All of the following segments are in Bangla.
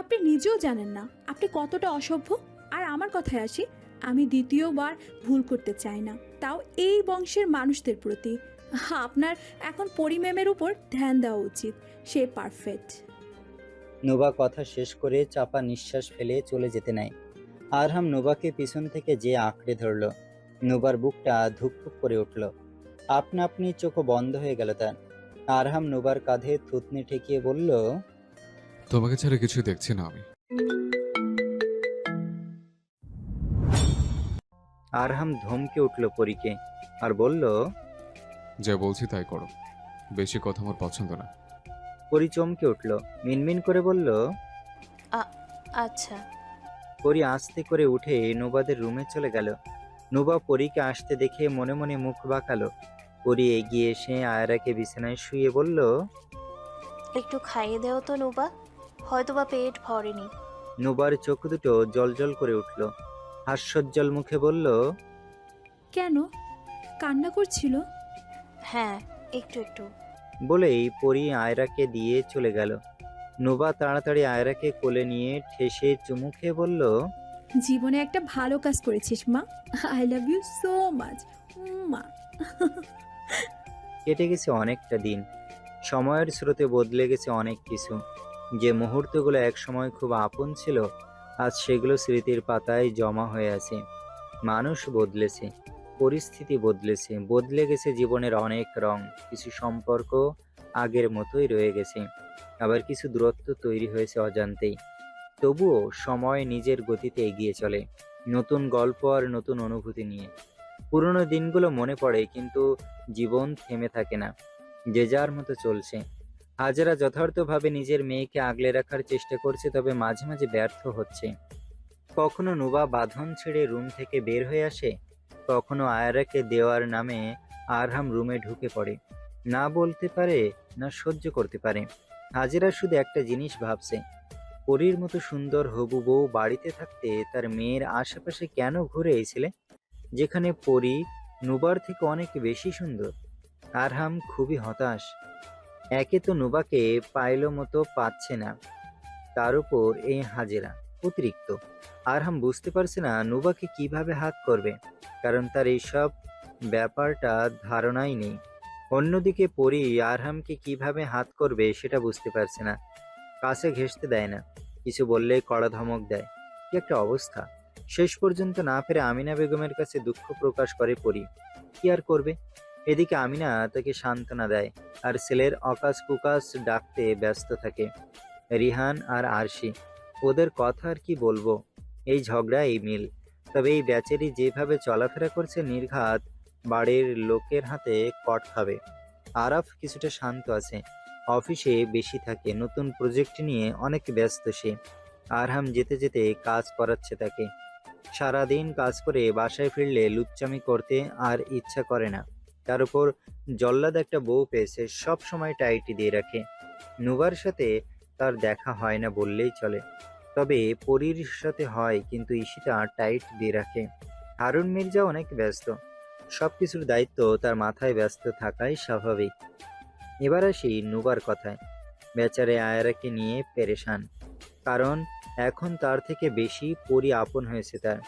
আপনি নিজেও জানেন না আপনি কতটা অসভ্য। আর আমার কথায় আসি, আমি দ্বিতীয়বার ভুল করতে চাই না, তাও এই বংশের মানুষদের প্রতি। আপনার এখন পরিমেমের উপর ধ্যান দেওয়া উচিত, সে পারফেক্ট। নোভা কথা শেষ করে চাপা নিঃশ্বাস ফেলে চলে যেতে নেয়। আরহাম নোভাকে পিছন থেকে যে আঁকড়ে ধরল। নোভার বুকটা ধুকপুক করে উঠল। আপনা আপনি চোখ বন্ধ হয়ে গেল তার। আরহাম নোভার কাঁধে থুতনি ঠেকিয়ে বলল, তোমাকে ছাড়া কিছুই দেখছি না আমি। আরহাম ধমকে উঠল পরীকে আর বলল, যা বলছি তাই করো, বেশি কথা আমার পছন্দ না। পরী চমকে উঠল, মিনমিন করে বলল, আ- আচ্ছা। পরী আস্তে করে উঠে নোবাদের রুমে চলে গেল। নোবা পরীকে আসতে দেখে মনে মনে মুখ বাঁকালো। পরী এগিয়ে এসে আয়রাকে বিছানায় শুয়ে বলল, একটু খাইয়ে দেও তো নুবা, হয়তোবা পেট ভরেনি। নোবার চোখ দুটো জলজল করে উঠল। হাস্যোজ্জ্বল মুখে বলল, কেন, কান্না করছিল? হ্যাঁ, একটু একটু। বলেই পরী আয়রাকে দিয়ে চলে গেল। নোবা তাড়াতাড়ি আয়রাকে কোলে নিয়ে ঠেসে চুমু খেয়ে বলল, জীবনে একটা ভালো কাজ করেছিস মা, I love you so much মা। কেটে গেছে অনেকটা দিন। সময়ের স্রোতে বদলে গেছে অনেক কিছু। যে মুহূর্তগুলো একসময় খুব আপন ছিল, আজ সেগুলো স্মৃতির পাতায় জমা হয়ে আছে। মানুষ বদলেছে, পরিস্থিতি বদলেছে, বদলে গেছে জীবনের অনেক রং। কিছু সম্পর্ক আগের মতোই রয়ে গেছে, আবার কিছু দূরত্ব তৈরি হয়েছে অজান্তেই। তবুও সময় নিজের গতিতে এগিয়ে চলে, নতুন গল্প আর নতুন অনুভূতি নিয়ে। পুরনো দিনগুলো মনে পড়ে, কিন্তু জীবন থেমে থাকে না, যে যার মতো চলছে। হাজেরা যথার্থভাবে নিজের মেয়েকে আগলে রাখার চেষ্টা করছে, তবে মাঝে মাঝে ব্যর্থ হচ্ছে। কখনো নুবা বাঁধন ছেড়ে রুম থেকে বের হয়ে আসে, কখনো আয়রাকে দেওয়ার নামে আরহাম রুমে ঢুকে পড়ে। না বলতে পারে, না সহ্য করতে পারে। হাজেরা শুধু একটা জিনিস ভাবছে, পরীর মতো সুন্দর হবু বউ বাড়িতে থাকতে তার মেয়ের আশেপাশে কেন ঘুরে এই ছেলে, যেখানে পরী নুবার থেকে অনেক বেশি সুন্দর। আরহাম খুবই হতাশ। একে তো নুবাকে পাইলো মতো পাচ্ছে না, তার উপর এই হাজেরা অতিরিক্ত। আরহাম বুঝতে পারছে না নুবাকে কিভাবে হাত করবে, কারণ তার এইসব ব্যাপারটা ধারণাই নেই। অন্যদিকে পরী আরহামকে কিভাবে হাত করবে সেটা বুঝতে পারছে না। কাছে ঘেঁষতে দেয় না, কিছু বললে কড়া ধমক দেয়। কি একটা অবস্থা! শেষ পর্যন্ত না পেরে আমিনা বেগমের কাছে দুঃখ প্রকাশ করে পরী। কি আর করবে? এদিকে আমিনা তাকে সান্ত্বনা দেয়, আর ছেলের অকাশ কুকাশ ডাকতে ব্যস্ত থাকে। রিহান আর আরশি, ওদের কথা আর কি বলবো, এই ঝগড়া এই মিল। তবে এই বেচারি যেভাবে চলাফেরা করছে, নির্ঘাত বাড়ির লোকের হাতে কট খাবে। আরাফ কিছুটা শান্ত আছে, অফিসে বেশি থাকে, নতুন প্রজেক্ট নিয়ে অনেক ব্যস্ত সে। আরহাম যেতে যেতে কাজ করাচ্ছে তাকে। সারাদিন কাজ করে বাসায় ফিরলে লুচ্চামি করতে আর ইচ্ছা করে না। তার উপর জল্লাদ একটা বউ পেয়েছে, সব সময় টাইটি দিয়ে রাখে। নুবার সাথে তার দেখা হয় না বললেই চলে, তবে পরীর সাথে হয়, কিন্তু ঈশিতা টাইট দিয়ে রাখে। হারুন মির্জা অনেক ব্যস্ত, সবকিছুর দায়িত্ব তার মাথায় ব্যস্ত থাকাই স্বাভাবিক। এবার আসি নুবার কথায়। বেচারে আয়রাকে নিয়ে পেরেশান, কারণ এখন তার থেকে বেশি পরী আপন হয়েছে তার।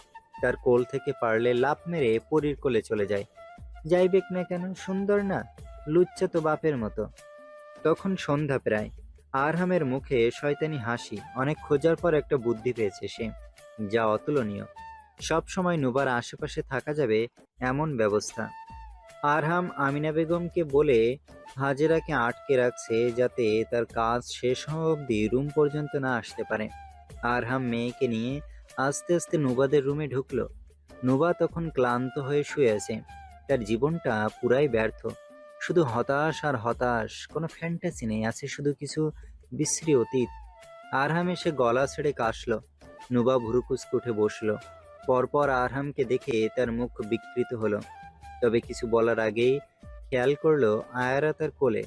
তার কোল থেকে পারলে লাফ মেরে পরীর কোলে চলে যায়। যাইবেক না কেন, সুন্দর না? লুচ্চা তো বাপের মতো। তখন সন্ধ্যা প্রায়। আরহামের মুখে শয়তানি হাসি। অনেক খোঁজার পর একটা বুদ্ধি পেয়েছে সে, যা অতুলনীয়। সব সময় নুবার আশেপাশে থাকা যাবে এমন ব্যবস্থা। আরহাম আমিনা বেগমকে বলে হাজেরাকে আটকে রাখছে, যাতে তার কাজ শেষ হওয়া অবধি রুম পর্যন্ত না আসতে পারে। আরহাম মেয়েকে নিয়ে আস্তে আস্তে নুবাদের রুমে ঢুকলো। নুবা তখন ক্লান্ত হয়ে শুয়ে আছে। তার জীবনটা পুরাই ব্যর্থ, শুধু হতাশ আর হতাশ। কোনো ফ্যান্টাসি নেই, আছে শুধু কিছু বিশ্রী অতীত। আরহাম এসে গলা ছেড়ে কাশলো। নুবা ভুরুকুচকে উঠে বসলো। পরপর আরহামকে দেখে তার মুখ বিকৃত হলো, তবে কিছু বলার আগেই খেয়াল করলো আয়ারা তার কোলে।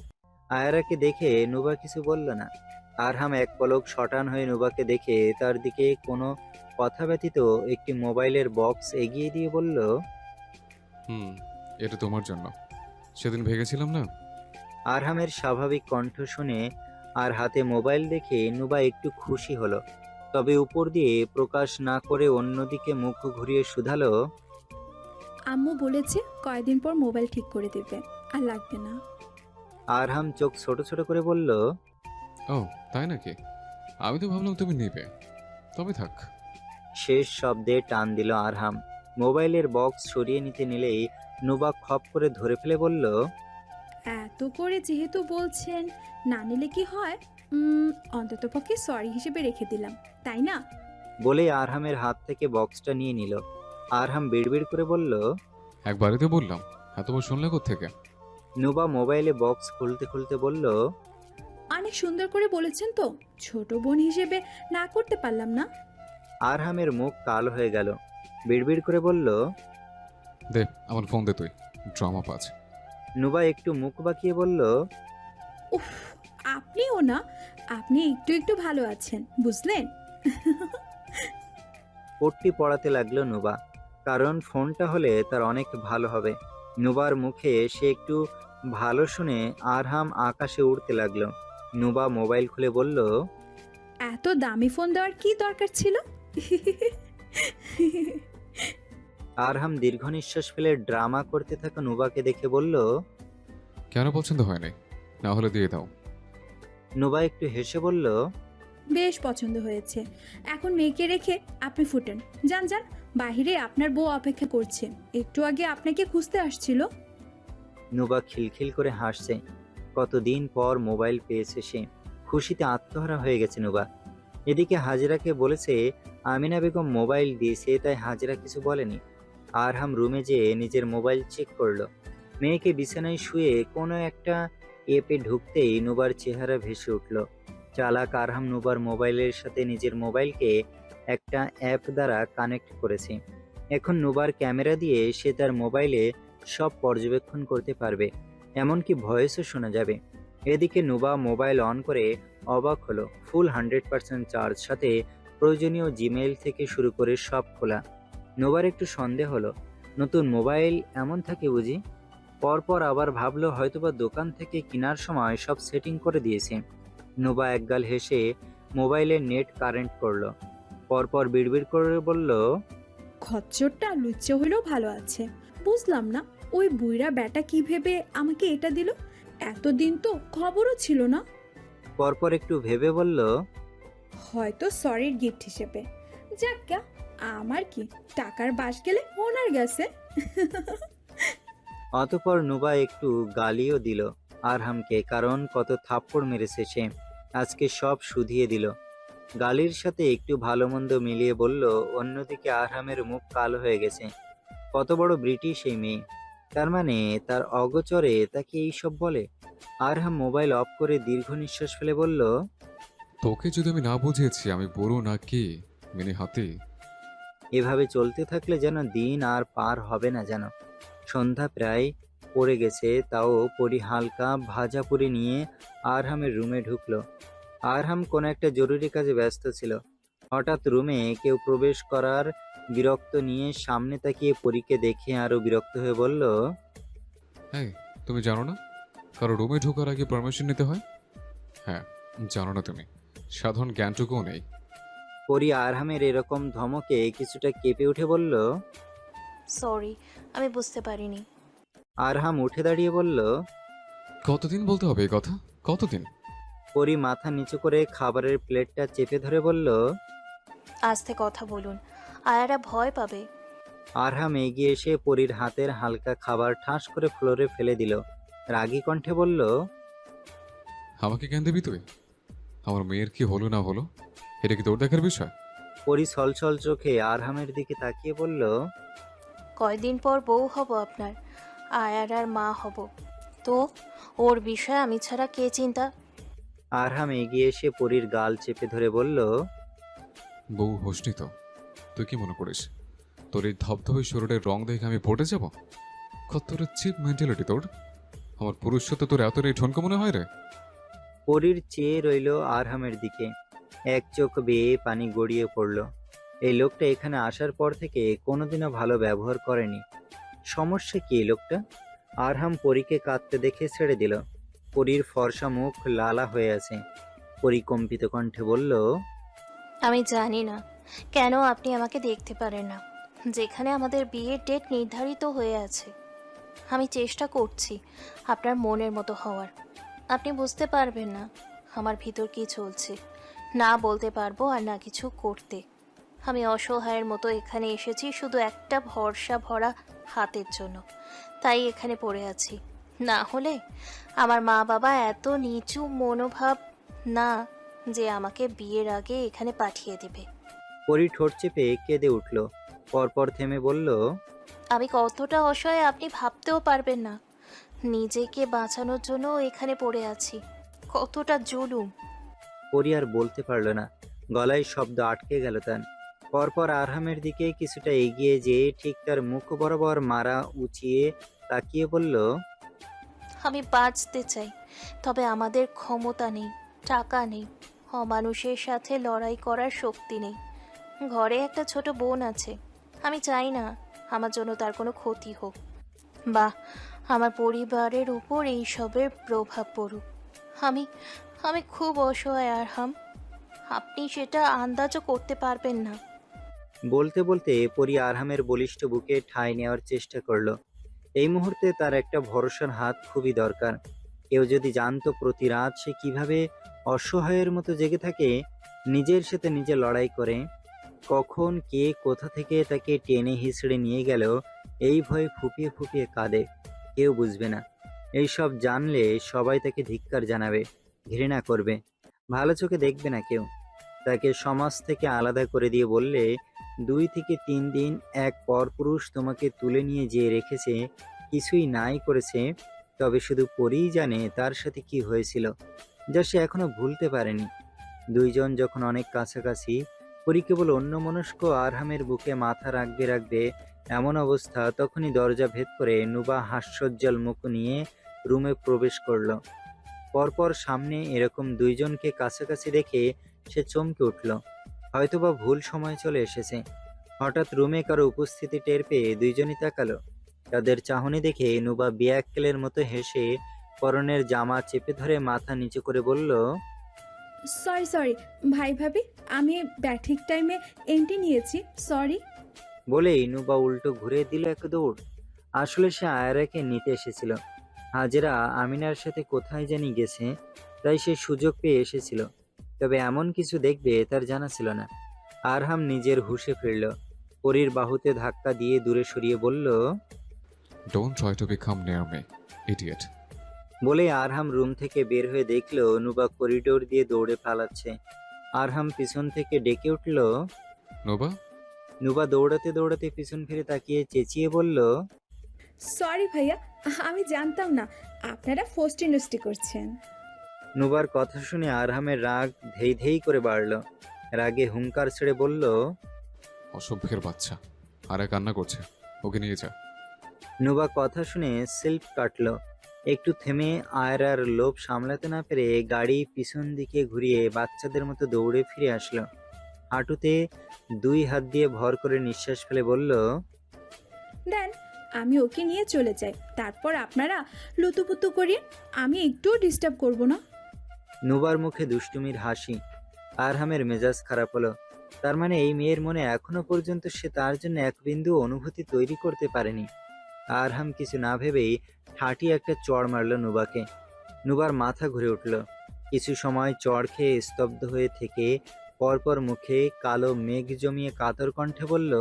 আয়ারাকে দেখে নুবা কিছু বলল না। আরহাম এক পলক শটান হয়ে নুবাকে দেখে তার দিকে কোনো কথা ব্যতীত একটি মোবাইলের বক্স এগিয়ে দিয়ে বলল, হুম, এটা তোমার জন্য। সেদিন ভেগেছিলাম না। আরহামের স্বাভাবিক কণ্ঠ শুনে আর হাতে মোবাইল দেখে নুবা একটু খুশি হলো, তবে উপর দিয়ে প্রকাশ না করে অন্যদিকে মুখ ঘুরিয়ে শুধালো, আম্মু বলেছে কয়দিন পর মোবাইল ঠিক করে দেবে, আর লাগবে না। আরহাম চোখ ছোট ছোট করে বলল, ও তাই নাকি? আমি তো ভাবলাম তুমি নেবে। তবে থাক। শেষ শব্দে টান দিল আরহাম। মোবাইলের বক্স সরিয়ে নিতে নিলেই নুবা খপ করে ধরে ফেলে বলল, এত করে যেহেতু বলছেন, না নিলে কি হয়? অন্তত পক্ষে সরি হিসেবে রেখে দিলাম, তাই না? বলেই আরহামের হাত থেকে বক্সটা নিয়ে নিল। আরহাম বিড়বিড় করে বলল, একবারই তো বললাম, এতবার শুনলে কোত্থেকে? নুবা মোবাইলে বক্স খুলতে খুলতে বলল, অনেক সুন্দর করে বলেছেন তো, ছোট বোন হিসেবে না করতে পারলাম না। আরহামের মুখ কালো হয়ে গেল। বিড়বিড় করে বলল, দে আমার ফোন দে তুই, ড্রামা পাচ। নুবা একটু মুখ বাঁকিয়ে বলল, উফ, আপনিও না, আপনি একটু একটু ভালো আছেন, বুঝলেন? পট্টি পড়াতে লাগলো নুবা, কারণ ফোনটা হলে তার অনেক ভালো হবে। নুবার মুখে সে একটু ভালো শুনে আরহাম আকাশে উড়তে লাগলো। নুবা মোবাইল খুলে বলল, এত দামি ফোন দেওয়ার কি দরকার ছিল? আরহাম দীর্ঘ নিঃশ্বাস ফেলে ড্রামা করতে থাকা নুবাকে দেখে বলল, কেন পছন্দ হয় নাই? না হলে দিয়ে দাও। নুবা একটু হেসে বলল, বেশ পছন্দ হয়েছে। এখন মেয়েকে রেখে আপনি ফুটেন, যান যান, বাহিরে আপনার বউ অপেক্ষা করছে, একটু আগে আপনাকে খুঁজতে আসছিল। নুবা খিলখিল করে হাসছে। কতদিন পর মোবাইল পেয়েছে সে, খুশিতে আত্মহারা হয়ে গেছে নুবা। এদিকে হাজিরাকে বলেছে আমিনা বেগম মোবাইল দিয়েছে, তাই হাজিরা কিছু বলেনি। আরহাম রুমে যেয়ে নিজের মোবাইল চেক করলো। মেয়েকে বিছানায় শুয়ে কোনো একটা এপে ঢুকতেই নুবার চেহারা ভেসে উঠল। চালাক আরহাম নুবার মোবাইলের সাথে নিজের মোবাইলকে একটা অ্যাপ দ্বারা কানেক্ট করেছে। এখন নুবার ক্যামেরা দিয়ে সে তার মোবাইলে সব পর্যবেক্ষণ করতে পারবে, এমনকি ভয়েসও শোনা যাবে। এদিকে নুবা মোবাইল অন করে অবাক হলো, ফুল 100% চার্জ, সাথে প্রয়োজনীয় জিমেইল থেকে শুরু করে সব খোলা। নুবার একটু সন্দেহ হলো, নতুন মোবাইল এমন থাকে বুঝি? পরপর আবার ভাবলো হয়তোবা দোকান থেকে কেনার সময় সব সেটিং করে দিয়েছে। নুবা একগাল হেসে মোবাইলের নেট কারেন্ট করলো। পরপর বিড়বিড় করে বলল, খচ্চরটা লুচ্চে হলেও ভালো আছে। বুঝলাম না ওই বুইরা ব্যাটা কি ভেবে আমাকে এটা দিল, এতদিন তো খবরও ছিল না। পরপর একটু ভেবে বলল, হয়তো সরির গিফট হিসেবে। যাক্কা, আমার কি, টাকার বাস গেলে ওনার গেছে। অতঃপর নুবা একটু গালিও দিল আরহামকে, কারণ কত থাপ্পড় মেরেছে সে, আজকে সব শুধিয়ে দিল। গালির সাথে একটু ভালো মন্দ মিলিয়ে বলল, অন্যদিকে আরহামের মুখ কালো হয়ে গেছে। কত বড় ব্রিটিশ এই মেয়ে, তার মানে তার অগোচরে তাকে এইসব বলে। আরহাম মোবাইল অফ করে দীর্ঘ নিঃশ্বাস ফেলে বলল, তোকে যদি আমি না বুঝিয়েছি আমি বড় না কি মিনি হাতি? এভাবে চলতে থাকলে যেন দিন আর পার হবে না যেন। সন্ধ্যা প্রায় পড়ে গেছে, তাও পরি হালকা ভাজা পুরি নিয়ে আরহামের রুমে ঢুকলো। আরহাম কোনো একটা জরুরি কাজে ব্যস্ত ছিল। হঠাৎ রুমে কেউ প্রবেশ করার বিরক্ত নিয়ে সামনে তাকিয়ে পরীকে দেখে আরো বিরক্ত হয়ে বলল, হ্যাঁ, তুমি জানো না কারো রুমে ঢোকার আগে পারমিশন নিতে হয়? হ্যাঁ, জানো না তুমি? সাধারণ জ্ঞানটুকুও নেই। পরি আরহামের এরকম ধমকে কিছুটা কেঁপে উঠে বলল, সরি, আমি বুঝতে পারিনি। আরহাম উঠে দাঁড়িয়ে বলল, কতদিন বলতে হবে এই কথা? কতদিন? পরি মাথা নিচু করে খাবারের প্লেটটা চেপে ধরে বলল, আস্তে কথা বলুন, আয়ারা ভয় পাবে। আরহাম এগিয়ে এসে পরির হাতের হালকা খাবার ঠাস করে ফ্লোরে ফেলে দিল। রাগী কণ্ঠে বলল, আমাকে জ্ঞান দিবি তুই? আমার মেয়ের কি হলো না হলো এটা কি তোর দেখার বিষয়? পরি ছলছল চোখে আরহামের দিকে তাকিয়ে বলল, কয়দিন পর বউ হব আপনার, আয়ারার মা হব, তো ওর বিষয়ে আমি ছাড়া কে চিন্তা? আরহাম এগিয়ে এসে পরির গাল চেপে ধরে বলল, বউ হোসনি তো? তুই কি মনে করিস তোর এই ধবধবে শরীরের রং দেখে আমি পড়ে যাব? কত চিপ মেন্টালিটি তোর! আমার পুরুষ তো তোর এতটাই ঠনকা মনে হয় রে? পরির চেয়ে রইল আরহামের দিকে। এক চোখ বেয়ে পানি গড়িয়ে পড়ল। এই লোকটা এখানে আসার পর থেকে কোনোদিনও ভালো ব্যবহার করেনি। সমস্যা কি এই লোকটা? আরহাম পরীকে কাঁদতে দেখে ছেড়ে দিল। পরীর ফর্সা মুখ লালা হয়ে আছে। পরী কম্পিত কণ্ঠে বলল, আমি জানি না কেন আপনি আমাকে দেখতে পারেন না, যেখানে আমাদের বিয়ের ডেট নির্ধারিত হয়ে আছে। আমি চেষ্টা করছি আপনার মনের মতো হওয়ার। আপনি বুঝতে পারবেন না আমার ভিতর কি চলছে, না বলতে পারবো আর না কিছু করতে। আমি অসহায়ের মতো এখানে এসেছি শুধু একটা ভরসা ভরা হাতের জন্য, তাই এখানে পড়ে আছি। না হলে আমার মা বাবা এত নিচু মনোভাব না যে আমাকে বিয়ের আগে এখানে পাঠিয়ে দেবে। পরী ঠোঁট চেপে কেঁদে উঠল। পরপর থেমে বলল, আমি কতটা অসহায় আপনি ভাবতেও পারবেন না। নিজেকে বাঁচানোর জন্য এখানে পড়ে আছি। কতটা জুলুম। পরী আর বলতে পারল না, গলায় শব্দ আটকে গেল তার। পরপর আরহামের দিকে কিছুটা এগিয়ে যেয়ে ঠিক তার মুখ বরাবর মারা উঁচিয়ে তাকিয়ে বলল, আমি বাঁচতে চাই, তবে আমাদের ক্ষমতা নেই, টাকা নেই, অমানুষের সাথে লড়াই করার শক্তি নেই। ঘরে একটা ছোট বোন আছে। আমি চাই না আমার জন্য তার কোনো ক্ষতি হোক বা আমার পরিবারের উপর এইসবের প্রভাব পড়ুক। আমি আমি খুব অসহায় আরহাম, আপনি সেটা আন্দাজও করতে পারবেন না। বলতে বলতে পরী আরহামের বলিষ্ঠ বুকে ঠাঁই নেওয়ার চেষ্টা করলো। এই মুহূর্তে তার একটা ভরসার হাত খুবই দরকার। কেউ যদি জানতো প্রতি রাত সে কিভাবে অসহায়ের মতো জেগে থাকে, নিজের সাথে নিজে লড়াই করে, কখন কে কোথা থেকে তাকে টেনে হিঁচড়ে নিয়ে গেল, এই ভয়ে ফুপিয়ে ফুপিয়ে কাঁদে, কেউ বুঝবে না। এইসব জানলে সবাই তাকে ধিক্কার জানাবে, ঘৃণা করবে, ভালো চোখে দেখবে না কেউ। তাকে সমাজ থেকে আলাদা করে দিয়ে বললে, 2 থেকে 3 দিন এক পরপুরুষ তোমাকে তুলে নিয়ে যেয়ে রেখেছে, কিছুই নাই করেছে, তবে শুধু পরেই জানে তার সাথে কি হয়েছিল, যা সে এখনো ভুলতে পারেনি। দুইজন যখন অনেক কাছাকাছি, পরী কেবল অন্যমনস্ক আরহামের বুকে মাথা রাখবে রাখবে এমন অবস্থা, তখনই দরজা ভেদ করে নুবা হাস্যোজ্জ্বল মুখ নিয়ে রুমে প্রবেশ করলো। পরপর সামনে এরকম দুইজনকে কাছাকাছি দেখে সে চমকে উঠল। হয়তোবা ভুল সময় চলে এসেছে। হঠাৎ রুমে কারো উপস্থিতি টের পেয়ে দুইজনই তাকালো। তাদের চাহনি দেখে নুবা বেয়াক্কেলের মতো হেসে পরনের জামা চেপে ধরে মাথা নিচু করে বলল, সরি সরি ভাই ভাবি, আমি ব্যাঠিক টাইমে এন্ট্রি নিয়েছি, সরি। বলেই নুবা উল্টো ঘুরে দিল এক দৌড়। আসলে সে আয়রাকে নিতে এসেছিল। হাজেরা আমিনার সাথে কোথায় জানি গেছে, তাই সে সুযোগ পেয়ে এসেছিল। তবে এমন কিছু দেখবে তার জানা ছিল না। আরহাম নিজের হুঁশে ফিরল। পরীর বাহুতে ধাক্কা দিয়ে দূরে সরিয়ে বলল, don't try to become near me, idiot. বলে আরহাম রুম থেকে বের হয়ে দেখল নুবা করিডোর দিয়ে দৌড়ে পালাচ্ছে। আরহাম পিছন থেকে ডেকে উঠল। নোবা, নুবা দৌড়াতে দৌড়াতে পিছন ফিরে তাকিয়ে চেঁচিয়ে বলল, সরি ভাইয়া, আমি জানতাম না আপনারা ফার্স্ট ইউনিভার্সিটি করছেন। নুবার কথা শুনে আরহামের রাগ ধেই ধেই করে বাড়ল। রাগে হুঙ্কার ছেড়ে বলল, অসভ্যের বাচ্চা, আরে কান্না করছে, ওকে নিয়ে যা। নুবা কথা শুনে সিল্প কাটল। একটু থেমে আয়রার লোভ সামলাতে না পেরে গাড়ি পিছন দিকে ঘুরিয়ে বাচ্চাদের মতো দৌড়ে ফিরে আসলো। হাঁটুতে 2 হাত দিয়ে ভর করে নিঃশ্বাস ফেলে বলল, দেন আমি ওকে নিয়ে চলে যাই, তারপর আপনারা লুতুপুতু করিয়ে, আমি একটুও ডিস্টার্ব করব না। নুবার মুখে দুষ্টুমির হাসি। আরহামের মেজাজ খারাপ হলো। তার মানে এই মেয়ের মনে এখনো পর্যন্ত সে তার জন্য এক বিন্দু অনুভূতি তৈরি করতে পারেনি। আরহাম কিছু না ভেবেই ঠাটি একটা চড় মারল নুবাকে। নুবার মাথা ঘুরে উঠল। কিছু সময় চড় খেয়ে স্তব্ধ হয়ে থেকে পরপর মুখে কালো মেঘ জমিয়ে কাতর কণ্ঠে বলল,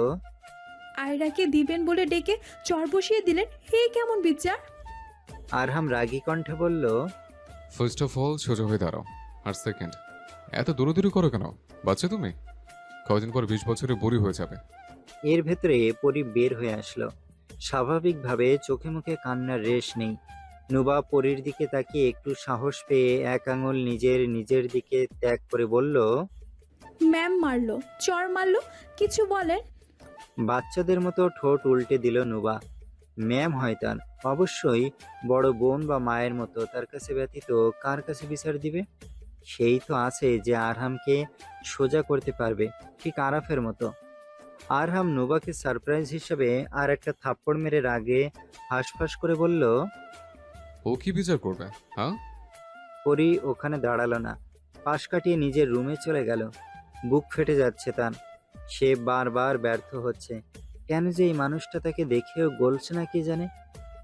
আয়রাকে দিবেন বলে ডেকে চর বসিয়ে দিলেন, হে কেমন বিচার। আরহাম রাগী কণ্ঠে বলল, ফার্স্ট অফ অল সোজা হয়ে দাঁড়াও, আর সেকেন্ড, এত দূরদূরি করো কেন? বাচ্চা তুমি, কদিন পর 20 বছরে বুড়ি হয়ে যাবে। এর ভেতরে পরি বের হয়ে আসলো। স্বাভাবিকভাবে চোখে মুখে কান্নার রেশ নেই। নুবা পরীর দিকে তাকিয়ে একটু সাহস পেয়ে এক আঙুল নিজের নিজের দিকে ত্যাগ করে বলল, ম্যাম মারলো, চর মারলো, কিছু বলেন। বাচ্চাদের মতো ঠোঁট উল্টে দিল নুবা। ম্যাম হয় তার, অবশ্যই বড় বোন বা মায়ের মতো, তার কাছে ব্যতীত কার কাছে বিচার দিবে? সেই তো আছে যে আরহামকে সোজা করতে পারবে, ঠিক আরাফের মতো। আরহাম নুবাকে সারপ্রাইজ হিসেবে আর একটা থাপ্পড় মেরে রাগে হাঁসফাঁস করে বলল, ও কি বিচার করবে? হ্যাঁ, পরি ওখানে দাঁড়ালো না, পাশ কাটিয়ে নিজের রুমে চলে গেল। বুক ফেটে যাচ্ছে তার। সে বারবার ব্যর্থ হচ্ছে। কেন যে এই মানুষটা তাকে দেখেও গলছে না কে জানে।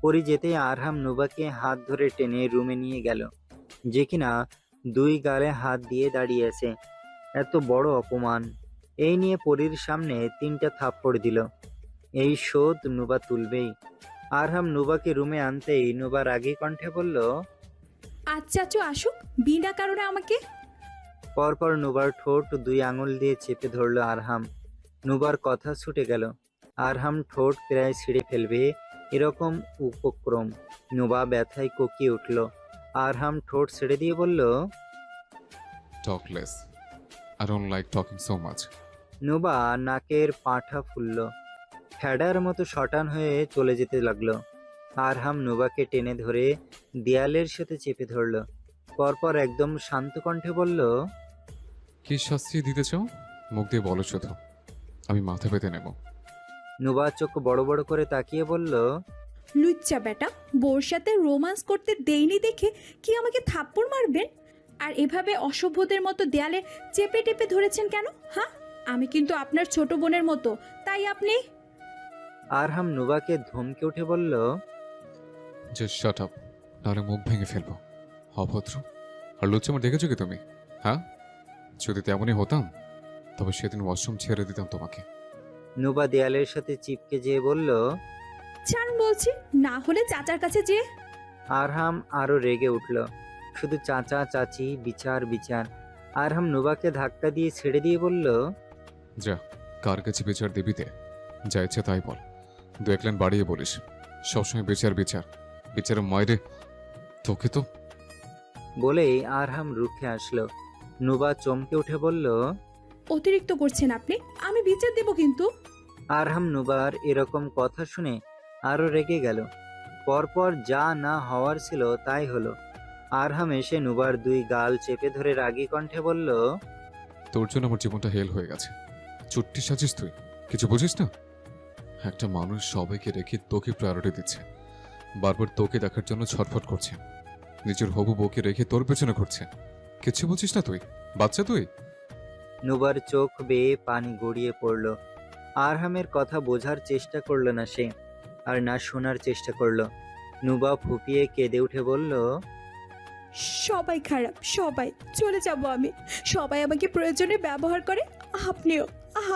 পরি যেতেই আরহাম নুবাকে হাত ধরে টেনে রুমে নিয়ে গেল, যে কিনা দুই গালে হাত দিয়ে দাঁড়িয়ে আছে। এত বড় অপমান! এই নিয়ে পরীর সামনে 3টা থাপ্পড় দিল। এই শোধ নুবা তুলবেই। আরহাম নুবাকে রুমে আনতেই নুবা রাগী কণ্ঠে বলল। আজ চাচু আসুক, বিনা কারণে আমাকে। পরপর নুবার ঠোঁট 2 আঙুল দিয়ে চেপে ধরল আরহাম। নুবার কথা ছুটে গেল। আরহাম ঠোঁট প্রায় ছিঁড়ে ফেলবে এরকম উপক্রম। নুবা ব্যথায় কোকিয়ে উঠল। আরহাম ঠোঁট ছেড়ে দিয়ে বলল। Talk less. I don't like talking so much. Nuba নাকের পাঁঠা ফুলল, ফ্যাডার মতো শটান হয়ে চলে যেতে লাগলো। আরহাম নুবাকে টেনে ধরে দেয়ালের সাথে চেপে ধরল। পরপর একদম শান্ত কণ্ঠে বলল। কি শাস্তি দিতে চাও? মুখ দিয়ে বলো শুধু, আমি মাথা পেতে নেব। নুবা চোখ বড় বড় করে তাকিয়ে বলল। লুচ্চা বেটা, বউর সাথে রোমান্স করতে দেইনি দেখে কি আমাকে থাপ্পড় মারবেন? আর এভাবে অসভ্যদের মতো দেয়ালে চেপে টেপে ধরেছেন কেন? হ্যাঁ, আমি কিন্তু আপনার ছোট বোনের মতো, তাই আপনি। আরহাম নুবাকে ধমকে উঠে বলল। জাস্ট শাট আপ, নাহলে মুখ ভেঙে ফেলবো। অভদ্র আর লুচ্চামার দেখেছো কি তুমি? হ্যাঁ, যদি তেমনই হতাম তবে সেদিন ওয়াশরুম ছেড়ে দিতাম তোমাকে। নুবা দেয়ালের সাথে চিপকে যেয়ে বলল। ছাড় বলছি, না হলে চাচার কাছে যে। আরহাম আরো রেগে উঠল। শুধু চাচা চাচি, বিচার বিচার। আরহাম নুবাকে ধাক্কা দিয়ে ছেড়ে দিয়ে বলল। যা, কার কাছে বিচার দিবি দে, যা ইচ্ছে তাই বল। 2 লাইন বাড়িয়ে বলিস, সবসময় বিচার বিচার বিচারের মায়েরে তোকে তো। বলেই আরহাম রুখে আসলো। নুবা চমকে উঠে বলল। অতিরিক্ত করছেন আপনি, আমি বিচার দেব কিন্তু। আরহাম নুবার এরকম কথা শুনে আরো রেগে গেল। পরপর যা না হওয়ার ছিল তাই হলো। আরহাম এসে নুবার 2 গাল চেপে ধরে রাগী কণ্ঠে বলল। তোর জন্য আমার জীবনটা হেল হয়ে গেছে। চুট্টি সাজিস তুই, কিছু বুঝিস না? একটা মানুষ সবাইকে রেখে তোকে প্রায়োরিটি দিচ্ছে, বারবার তোকে দেখার জন্য ছটফট করছে, নিজের হবু বউকে রেখে তোর পেছনে ঘুরছে। কিছু বুঝিস না তুই? বাচ্চা তুই? নুবার চোখ বেয়ে পানি গড়িয়ে পড়ল। আরহামের কথা বোঝার চেষ্টা করল না সে, আর না শোনার চেষ্টা করল। নুবা ফুপিয়ে কেঁদে উঠে বলল। সবাই খারাপ, সবাই। চলে যাব আমি। সবাই আমাকে প্রয়োজনে ব্যবহার করে। আপনিও,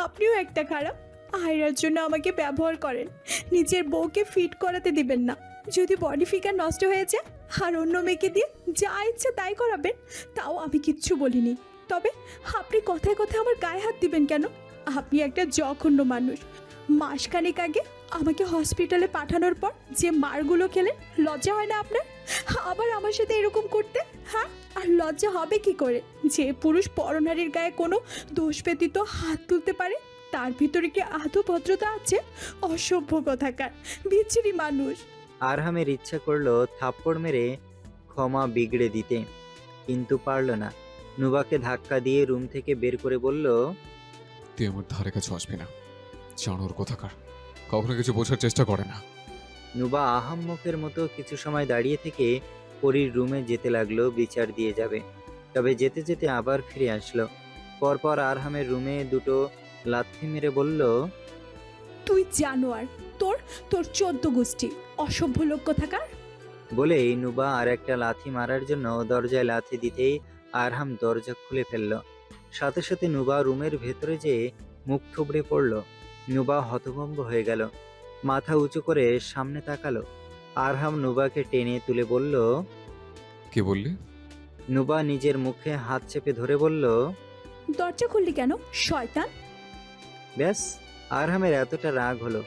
আপনিও একটা খারাপ। আয়রার জন্য আমাকে ব্যবহার করেন, নিজের বউকে ফিট করাতে দিবেন না। যদি বডি ফিগার নষ্ট হয়ে যায় আর অন্য মেয়েকে দিয়ে যা ইচ্ছে তাই করাবেন, তাও আমি কিচ্ছু বলিনি। তবে আপনি কথায় কথায় আমার গায়ে হাত দিবেন কেন? আপনি একটা জঘন্য মানুষ। মাসখানেক আগে আমাকে হসপিটালে পাঠানোর পর যে মারগুলো খেলেন, লজ্জা হয় না আপনার? আবার আমার সাথে এরকম করতে? হ্যাঁ, আর লজ্জা হবে কি করে? যে পুরুষ পরনারীর গায়ে কোনো দোষ ব্যতীত হাত তুলতে পারে, তার ভিতরে কি আদৌ ভদ্রতা আছে? অসভ্য কথাকার, বিচ্ছিরি মানুষ। আরহামের ইচ্ছা করলো থাপ্পড় মেরে ক্ষমা বিগড়ে দিতে, কিন্তু পারল না। নুবাকে ধাক্কা দিয়ে রুম থেকে বের করে বলল। তুই আমার ধারে কাছে আসবি না, জানোর কথাকার। কখনো কিছু বোঝার চেষ্টা করে না। নুবা আহাম্মকের মতো কিছু সময় দাঁড়িয়ে থেকে পরীর রুমে যেতে লাগলো বিচার দিয়ে যাবে। তবে যেতে যেতে আবার ফিরে আসলো। পরপর আরহামের রুমে 2টো লাথি মেরে বলল। তুই জানোয়ার, তোর তোর 14 গোষ্ঠী, অসভ্য লোক কোথাকার। বলেই নুবা আর একটা লাথি মারার জন্য দরজায় লাথি দিতেই আরহাম দরজা খুলে ফেলল। সাথে সাথে নুবা রুমের ভেতরে যেয়ে মুখ থুবড়ে পড়ল। নুবা হতভম্ব হয়ে গেল, মাথা উঁচু করে সামনে তাকালো। আরহাম নুবাকে টেনে তুলে বলল। কি বললি? নুবা নিজের মুখে হাত চেপে ধরে বলল। দরজা খুললি কেন, শয়তান? ব্যাস, আরহামের এতটা রাগ হলো।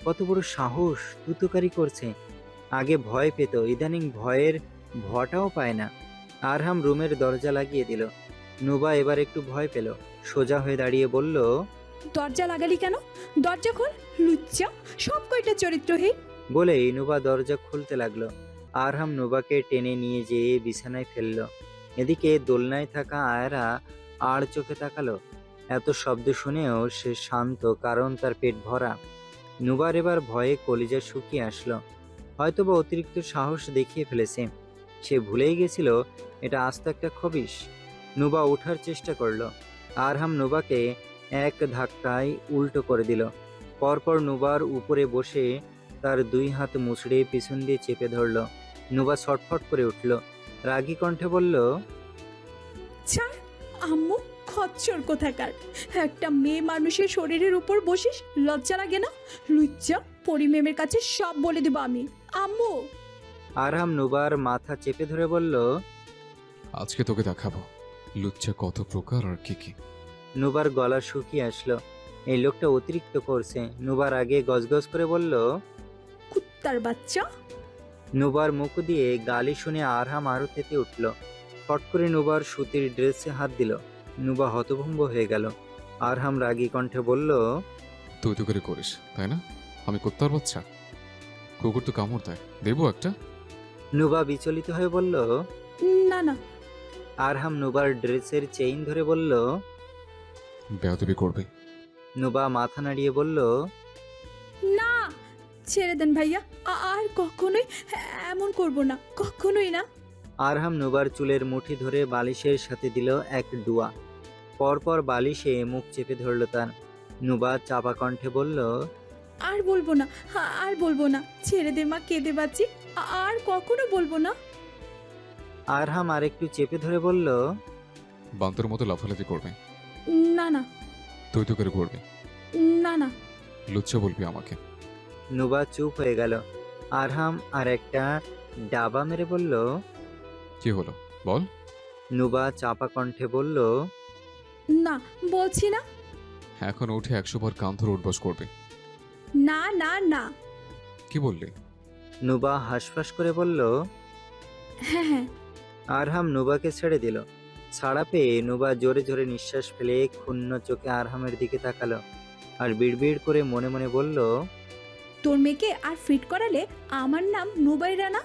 কত বড় সাহস, তুতুকারি করছে। আগে ভয় পেত, ইদানিং ভয়ের ভটাও পায় না। আরহাম রুমের দরজা লাগিয়ে দিল। নুবা এবার একটু ভয় পেল, সোজা হয়ে দাঁড়িয়ে বলল। দরজা লাগালি কেন? দরজা খোল, লুচ্চা, সব কয়টা চরিত্রহীন। বলেই নুবা দরজা খুলতে লাগলো। আরহাম নুবাকে টেনে নিয়ে যেয়ে বিছানায় ফেলল। এদিকে দোলনায় থাকা আয়রা আড় চোখে তাকালো। এত শব্দ শুনেও সে শান্ত, কারণ তার পেট ভরা। নুবার এবার ভয়ে কলিজা শুকিয়ে আসলো। হয়তোবা অতিরিক্ত সাহস দেখিয়ে ফেলেছে। সে ভুলেই গেছিল এটা আস্ত একটা খবিশ। নুবা ওঠার চেষ্টা করলো। আরহাম নুবাকে এক ধাক্কায় উল্টো করে দিল। পরপর নুবার উপরে বসে তার দুই হাত মুচড়ে পিছন দিয়ে চেপে ধরল। নুবা ছটফট করে উঠল, রাগী কণ্ঠে বলল, ছাড় আম্মু, খচ্চর কোথাকার। একটা মেয়ে মানুষের শরীরের উপর বসিস, লজ্জা লাগে না? লুচ্চা, পরিমেমের কাছে সব বলে দেবো আমি। আম্মু। আরহাম নুবার মাথা চেপে ধরে বলল, আজকে তোকে দেখাবো লুচ্চা কত প্রকার আর কি কি। নুবার গলা শুকিয়ে আসলো। এই লোকটা অতিরিক্ত করছে। নুবার আগে গজগজ করে বলল, কুত্তার বাচ্চা। নুবার মুখ দিয়ে গালি শুনে আরহাম আরো তেতে উঠল। ফট করে নুবার সুতির ড্রেসে হাত দিল। নুবা হতভম্ব হয়ে গেল। আরহাম রাগী কণ্ঠে বলল, তুই তো করে করিস তাই না? আমি কুত্তার বাচ্চা? কুকুর তো কামড় দেয়, দেবো একটা? নুবা বিচলিত হয়ে বলল। না না। আরহাম নুবার ড্রেসের চেইন ধরে বলল। বেয়াদবি করবে? নুবা মাথা নাড়িয়ে বলল, না, ছেড়ে দেন ভাইয়া। আর কখনোই এমন করব না, কখনোই না। আরহাম নুবার চুলের মুঠি ধরে বালিশের সাথে দিল এক ডুয়া। পরপর বালিশে মুখ চেপে ধরল তার। নুবা চাপা কণ্ঠে বলল, আর বলবো না, আর বলবো না। ছেড়ে দে মা, কেঁদে বাঁচি। আর কখনো বলবো না। আরহাম আরেকটু চেপে ধরে বলল, বান্তর মতো লাফালাফি করবে? না না। তুই তো করে করবি? না না। লুচ্চা বলবি আমাকে? নুবা চুপ হয়ে গেল। আরহাম আর একটা ডাবা মেরে বলল। কি হলো বল? নুবা চাপা কণ্ঠে বলল, না, বলছি না। এখন উঠে 100 বার কান ধরে উঠবস করবে। না না না। কি বললি? নুবা হাঁসফাঁস করে বলল। হ্যাঁ হ্যাঁ। আরহাম নুবাকে ছেড়ে দিল। ছাড়া পেয়ে নুবা জোরে জোরে নিঃশ্বাস ফেলে ক্ষুণ্ণ চোখে আরহামের দিকে তাকালো আর বিড়বিড় করে মনে মনে বলল, তোর মেয়েকে আর ফিট করালে আমার নাম নুবাইরা না।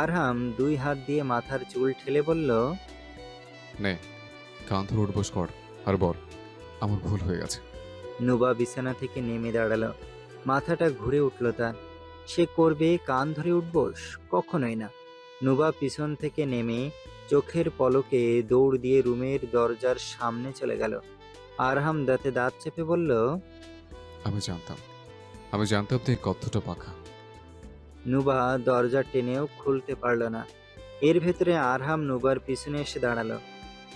আরহাম দুই হাত দিয়ে মাথার চুল ঠেলে বলল, নে, কান ধরে উঠবস কর আর বল আমার ভুল হয়ে গেছে। নুবা বিছানা থেকে নেমে দাঁড়ালো। মাথাটা ঘুরে উঠল তার। সে করবে কান ধরে উঠবস? কখনোই না। নুবা পিছন থেকে নেমে চোখের পলকে দৌড় দিয়ে রুমের দরজার সামনে চলে গেল। আরহাম দাঁতে দাঁত চেপে বলল, আমি জানতাম তুই কতটা পাখা। নুবা দরজা টেনেও খুলতে পারল না। এর ভেতরে আরহাম নুবার পিছনে এসে দাঁড়ালো।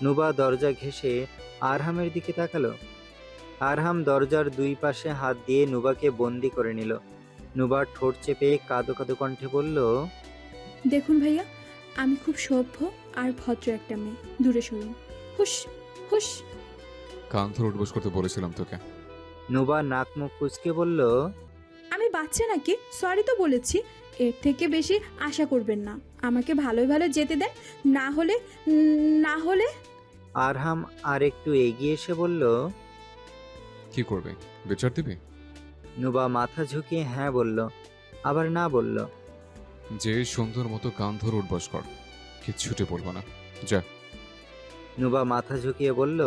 নুবা দরজা ঘেঁষে আরহামের দিকে তাকালো। আরহাম দরজার দুই পাশে হাত দিয়ে নুবাকে বন্দি করে নিল। নুবা ঠোঁট চেপে কাঁদো কাঁদো কণ্ঠে বলল, দেখুন ভাইয়া, আমি খুব সভ্য আর ভদ্র একটা মেয়ে। দূরে সরুন। হুশ হুশ। কান ধরে উঠবস করতে বলেছিলাম তোকে। নুবা নাক মুখ কুঁচকে বলল, আমি বাচ্চা নাকি? সরি তো বলেছি। এর থেকে বেশি আশা করবেন না। আমাকে ভালোই ভালো যেতে দেন, না হলে না হলে। আরহাম আর একটু এগিয়ে এসে বলল। কি করবে, বিচার দিবি? নুবা মাথা ঝুঁকিয়ে হ্যাঁ বলল, আবার না বলল। যে সুন্দর মতো কান ধরে উঠবস কর, কিচ্ছুটি বলবো না, যা। নুবা মাথা ঝুঁকিয়ে বলল,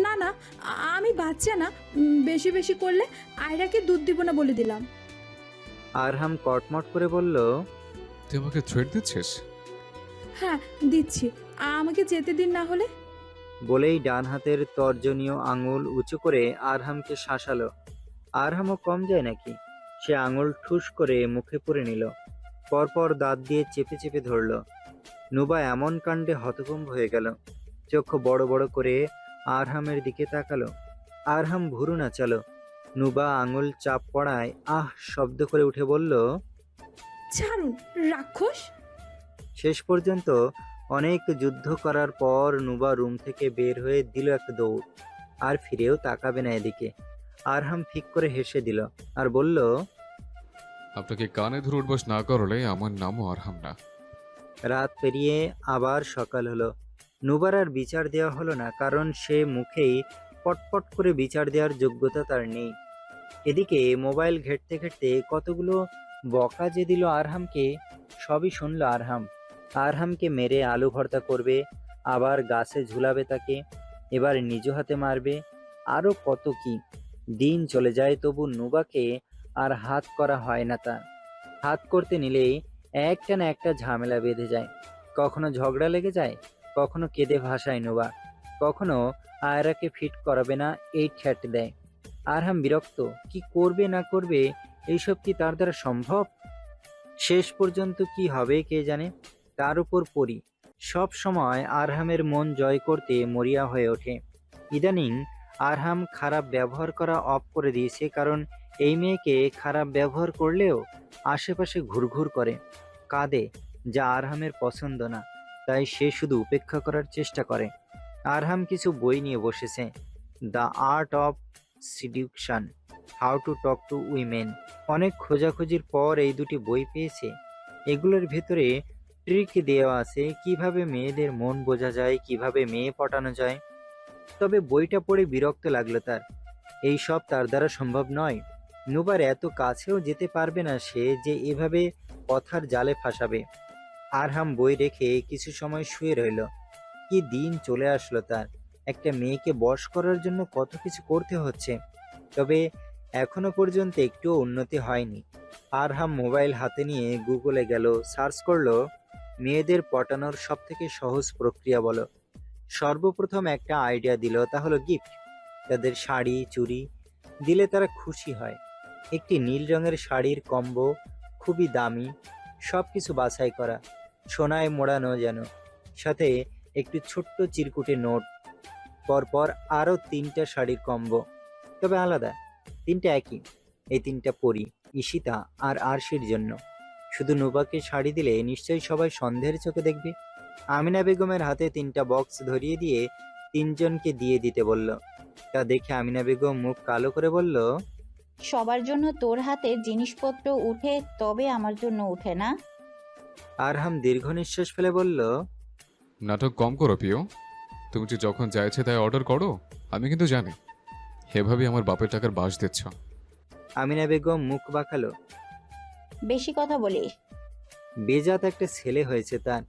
না না, আমি বাচ্চা না। বেশি বেশি করলে আয়রাকে দুধ দিব না বলে দিলাম। আরহাম কটমট করে বলল, তুই আমাকে থ্রেট দিচ্ছিস? হ্যাঁ দিচ্ছি, আমাকে যেতে দিন না হলে। বলেই ডান হাতের তর্জনীয় আঙুল উঁচু করে আরহামকে শাসালো। আরহামও কম যায় নাকি? সে আঙুল ঠুস করে মুখে পুরে নিল। পরপর দাঁত দিয়ে চেপে চেপে ধরল। নুবা এমন কাণ্ডে হতভম্ব হয়ে গেল। চোখ বড় বড় করে আরহামের দিকে তাকালো। আরহাম ভুরু নাচালো। নুবা আঙুল চাপ পড়ায় আহ শব্দ করে উঠে বলল। ছাড়ুন রাক্ষস। শেষ পর্যন্ত অনেক যুদ্ধ করার পর নুবা রুম থেকে বের হয়ে দিল এক দৌড়। আর ফিরেও তাকাবে না এদিকে। আরহাম ফিক করে হেসে দিল আর বলল, আপনাকে কানে ধরে উঠবস না করলে আমার নামও আরহাম না। রাত পেরিয়ে আবার সকাল হলো। নুবার আর বিচার দেওয়া হলো না, কারণ সে মুখেই পটপট করে বিচার দেওয়ার যোগ্যতা তার নেই। এদিকে মোবাইল ঘেঁটতে ঘেঁটতে কতগুলো বকা যে দিল আরহামকে, সবই শুনল আরহাম। আরহামকে মেরে আলু ভর্তা করবে, আবার গাছে ঝুলাবে তাকে, এবার নিজ হাতে মারবে, আরও কত কি। দিন চলে যায়, তবু নুবাকে আর হাত করা হয় না তার। হাত করতে নিলেই একটা না একটা ঝামেলা বেঁধে যায়। কখনো ঝগড়া লেগে যায়, কখনো কেঁদে ভাসায় নোবা, কখনো আয়রাকে ফিট করাবে না এই ঠ্যাট দেয়। আরহাম বিরক্ত, কি করবে না করবে এইসব কি তার দ্বারা সম্ভব? শেষ পর্যন্ত কি হবে কে জানে। তার উপর পড়ি সব সময় আরহামের মন জয় করতে মরিয়া হয়ে ওঠে। ইদানিং আরহাম খারাপ ব্যবহার করা অফ করে দিয়েছে, কারণ এই মেয়েকে খারাপ ব্যবহার করলেও আশেপাশে ঘুরঘুর করে, কাঁদে, যা আরহামের পছন্দ না। তাই সে শুধু উপেক্ষা করার চেষ্টা করে। আরহাম কিছু বই নিয়ে বসেছে, the art of seduction, how to talk to women. অনেক খোঁজাখুঁজির পর এই দুটি বই পেয়েছে। এগুলোর ভেতরে ট্রিক দেওয়া আছে কিভাবে মেয়েদের মন বোঝা যায়, কিভাবে মেয়ে পটানো যায়। তবে বইটা পড়ে বিরক্ত লাগলো তার। এই সব তার দ্বারা সম্ভব নয়। নুবার এত কাছেও যেতে পারবে না সে, যে এভাবে কথার জালে ফাঁসাবে। আরহাম বই রেখে কিছু সময় শুয়ে রইল। কি দিন চলে আসলো তার। একটা মেয়েকে বশ করার জন্য কত কিছু করতে হচ্ছে, তবে এখনো পর্যন্ত একটুও উন্নতি হয়নি। আরহাম মোবাইল হাতে নিয়ে গুগলে গেল, সার্চ করলো মেয়েদের পটানোর সব থেকে সহজ প্রক্রিয়া বলো। সর্বপ্রথম একটা আইডিয়া দিল, তা হলো গিফট। তাদের শাড়ি চুড়ি দিলে তারা খুশি হয়। একটি নীল রঙের শাড়ির কম্বো, খুবই দামি, সব কিছু বাছাই করা, সোনায় মোড়ানো যেন, সাথে একটু ছোট্ট চিরকুটে নোট। পরপর আরও 3টা শাড়ির কম্বো, তবে আলাদা, 3টা একই। এই 3টা পরি, ঈশিতা আর আরশির জন্য। শুধু নুবাকে শাড়ি দিলে নিশ্চয়ই সবাই সন্দেহের চোখে দেখবে। আমিনা বেগমের হাতে 3টা বক্স ধরিয়ে দিয়ে 3জনকে দিয়ে দিতে বলল। তা দেখে আমিনা বেগম মুখ কালো করে বলল, সবার জন্য তোর হাতে জিনিসপত্র উঠে, তবে আমার জন্য উঠে না। আরহাম দীর্ঘ নিঃশ্বাস ফেলে বলল, নাটক কম করো প্রিয়। তুমি যে যখন চাইছে তাই অর্ডার করো, আমি কিন্তু জানি এভাবে আমার বাপের টাকার বাস দিচ্ছ। আমিনা বেগম মুখ বাঁকালো। বেশি কথা বলিস। বেজাত একটা ছেলে হয়েছে তার।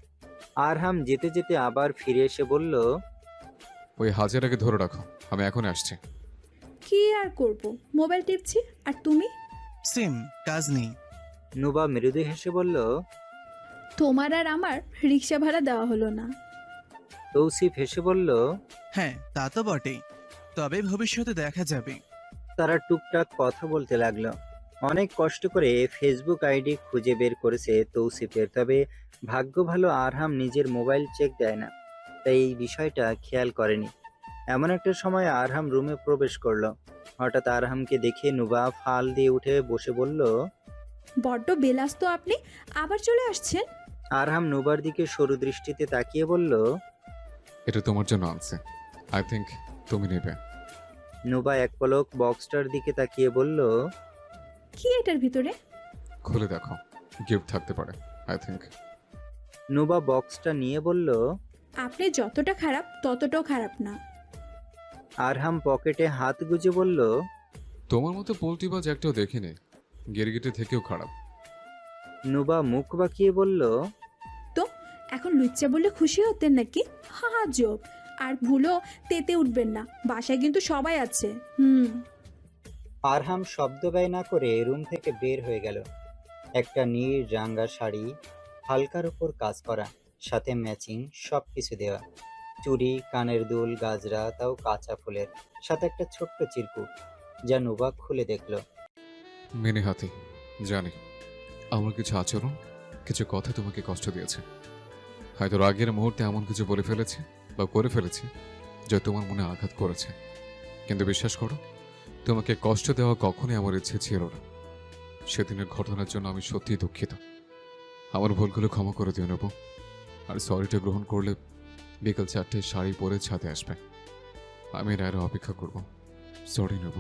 আরহাম যেতে যেতে আবার ফিরে এসে বলল, ওই হাজারাকে ধরে রাখো, আমি এখন আসছি। কি আর করব, মোবাইল টিপছি। আর তুমি? সেম, কাজ নেই। নুবা মৃদু হেসে বলল, তোমার আর আমার রিক্সা ভাড়া দেওয়া হলো না। তৌসিফ হেসে বলল, হ্যাঁ, তা তো বটেই, তবে ভবিষ্যতে দেখা যাবে। তারা টুকটাক কথা বলতে লাগলো। অনেক কষ্ট করে ফেসবুক আইডি খুঁজে বের করেছে তৌসিফের, তবে ভাগ্য ভালো আরহাম নিজের মোবাইল চেক দেয় না, তাই এই বিষয়টা খেয়াল করেনি। এমন একটা সময় আরহাম রুমে প্রবেশ করলো। হঠাৎ আরহামকে দেখে নুবা ফাল দিয়ে উঠে বসে বলল, বড্ড বেলাস তো আপনি, আবার চলে আসছেন। আরহাম নুবার দিকে সরু দৃষ্টিতে তাকিয়ে বলল, এটা তোমার জন্য আনছে, আই থিঙ্ক তুমি নেবে। নুবা এক পলক বক্সটার দিকে তাকিয়ে বলল, কি এটার ভিতরে? খুলে দেখো, গিফট থাকতে পারে আই থিঙ্ক। নুবা বক্সটা নিয়ে বলল। আপনি যতটা খারাপ ততটাও খারাপ না। আরহাম পকেটে হাত গুজে বলল, তোমার মতো পোল্ট্রিবাজ একটাও দেখিনি, গিরগিটি থেকেও খারাপ। নুবা মুখ বাঁকিয়ে বলল, তো এখন লুচ্চা বলে খুশি হতেন নাকি? হা হা জোক। আর ভুলো তেতে উঠবেন না, বাসায় কিন্তু সবাই আছে। আরহাম শব্দ ব্যয় না করে রুম থেকে বের হয়ে গেল। একটা নীল রাঙ্গা শাড়ি, হালকার উপর কাজ করা, সাথে ম্যাচিং সব কিছু দেওয়া, চুড়ি, কানের দুল, গাজরা, তাও কাঁচা ফুলের, সাথে একটা ছোট্ট চিরকুট, যা নুবা খুলে দেখলো। মেনে হাতি, জানি আমার কিছু আচরণ, কিছু কথা তোমাকে কষ্ট দিয়েছে। হয়তো রাগের মুহূর্তে এমন কিছু বলে ফেলেছি বা করে ফেলেছি যা তোমার মনে আঘাত করেছে, কিন্তু বিশ্বাস করো, তোমাকে কষ্ট দেওয়া কখনোই আমার ইচ্ছে ছিল না। সেদিনের ঘটনার জন্য আমি সত্যিই দুঃখিত। আমার ভুলগুলো ক্ষমা করে দিও নেব। আর সরিটা গ্রহণ করলে বিকাল 4টায় শাড়ি পরে ছাদে আসবে। আমি রায়ের অপেক্ষা করব। সরি নেব।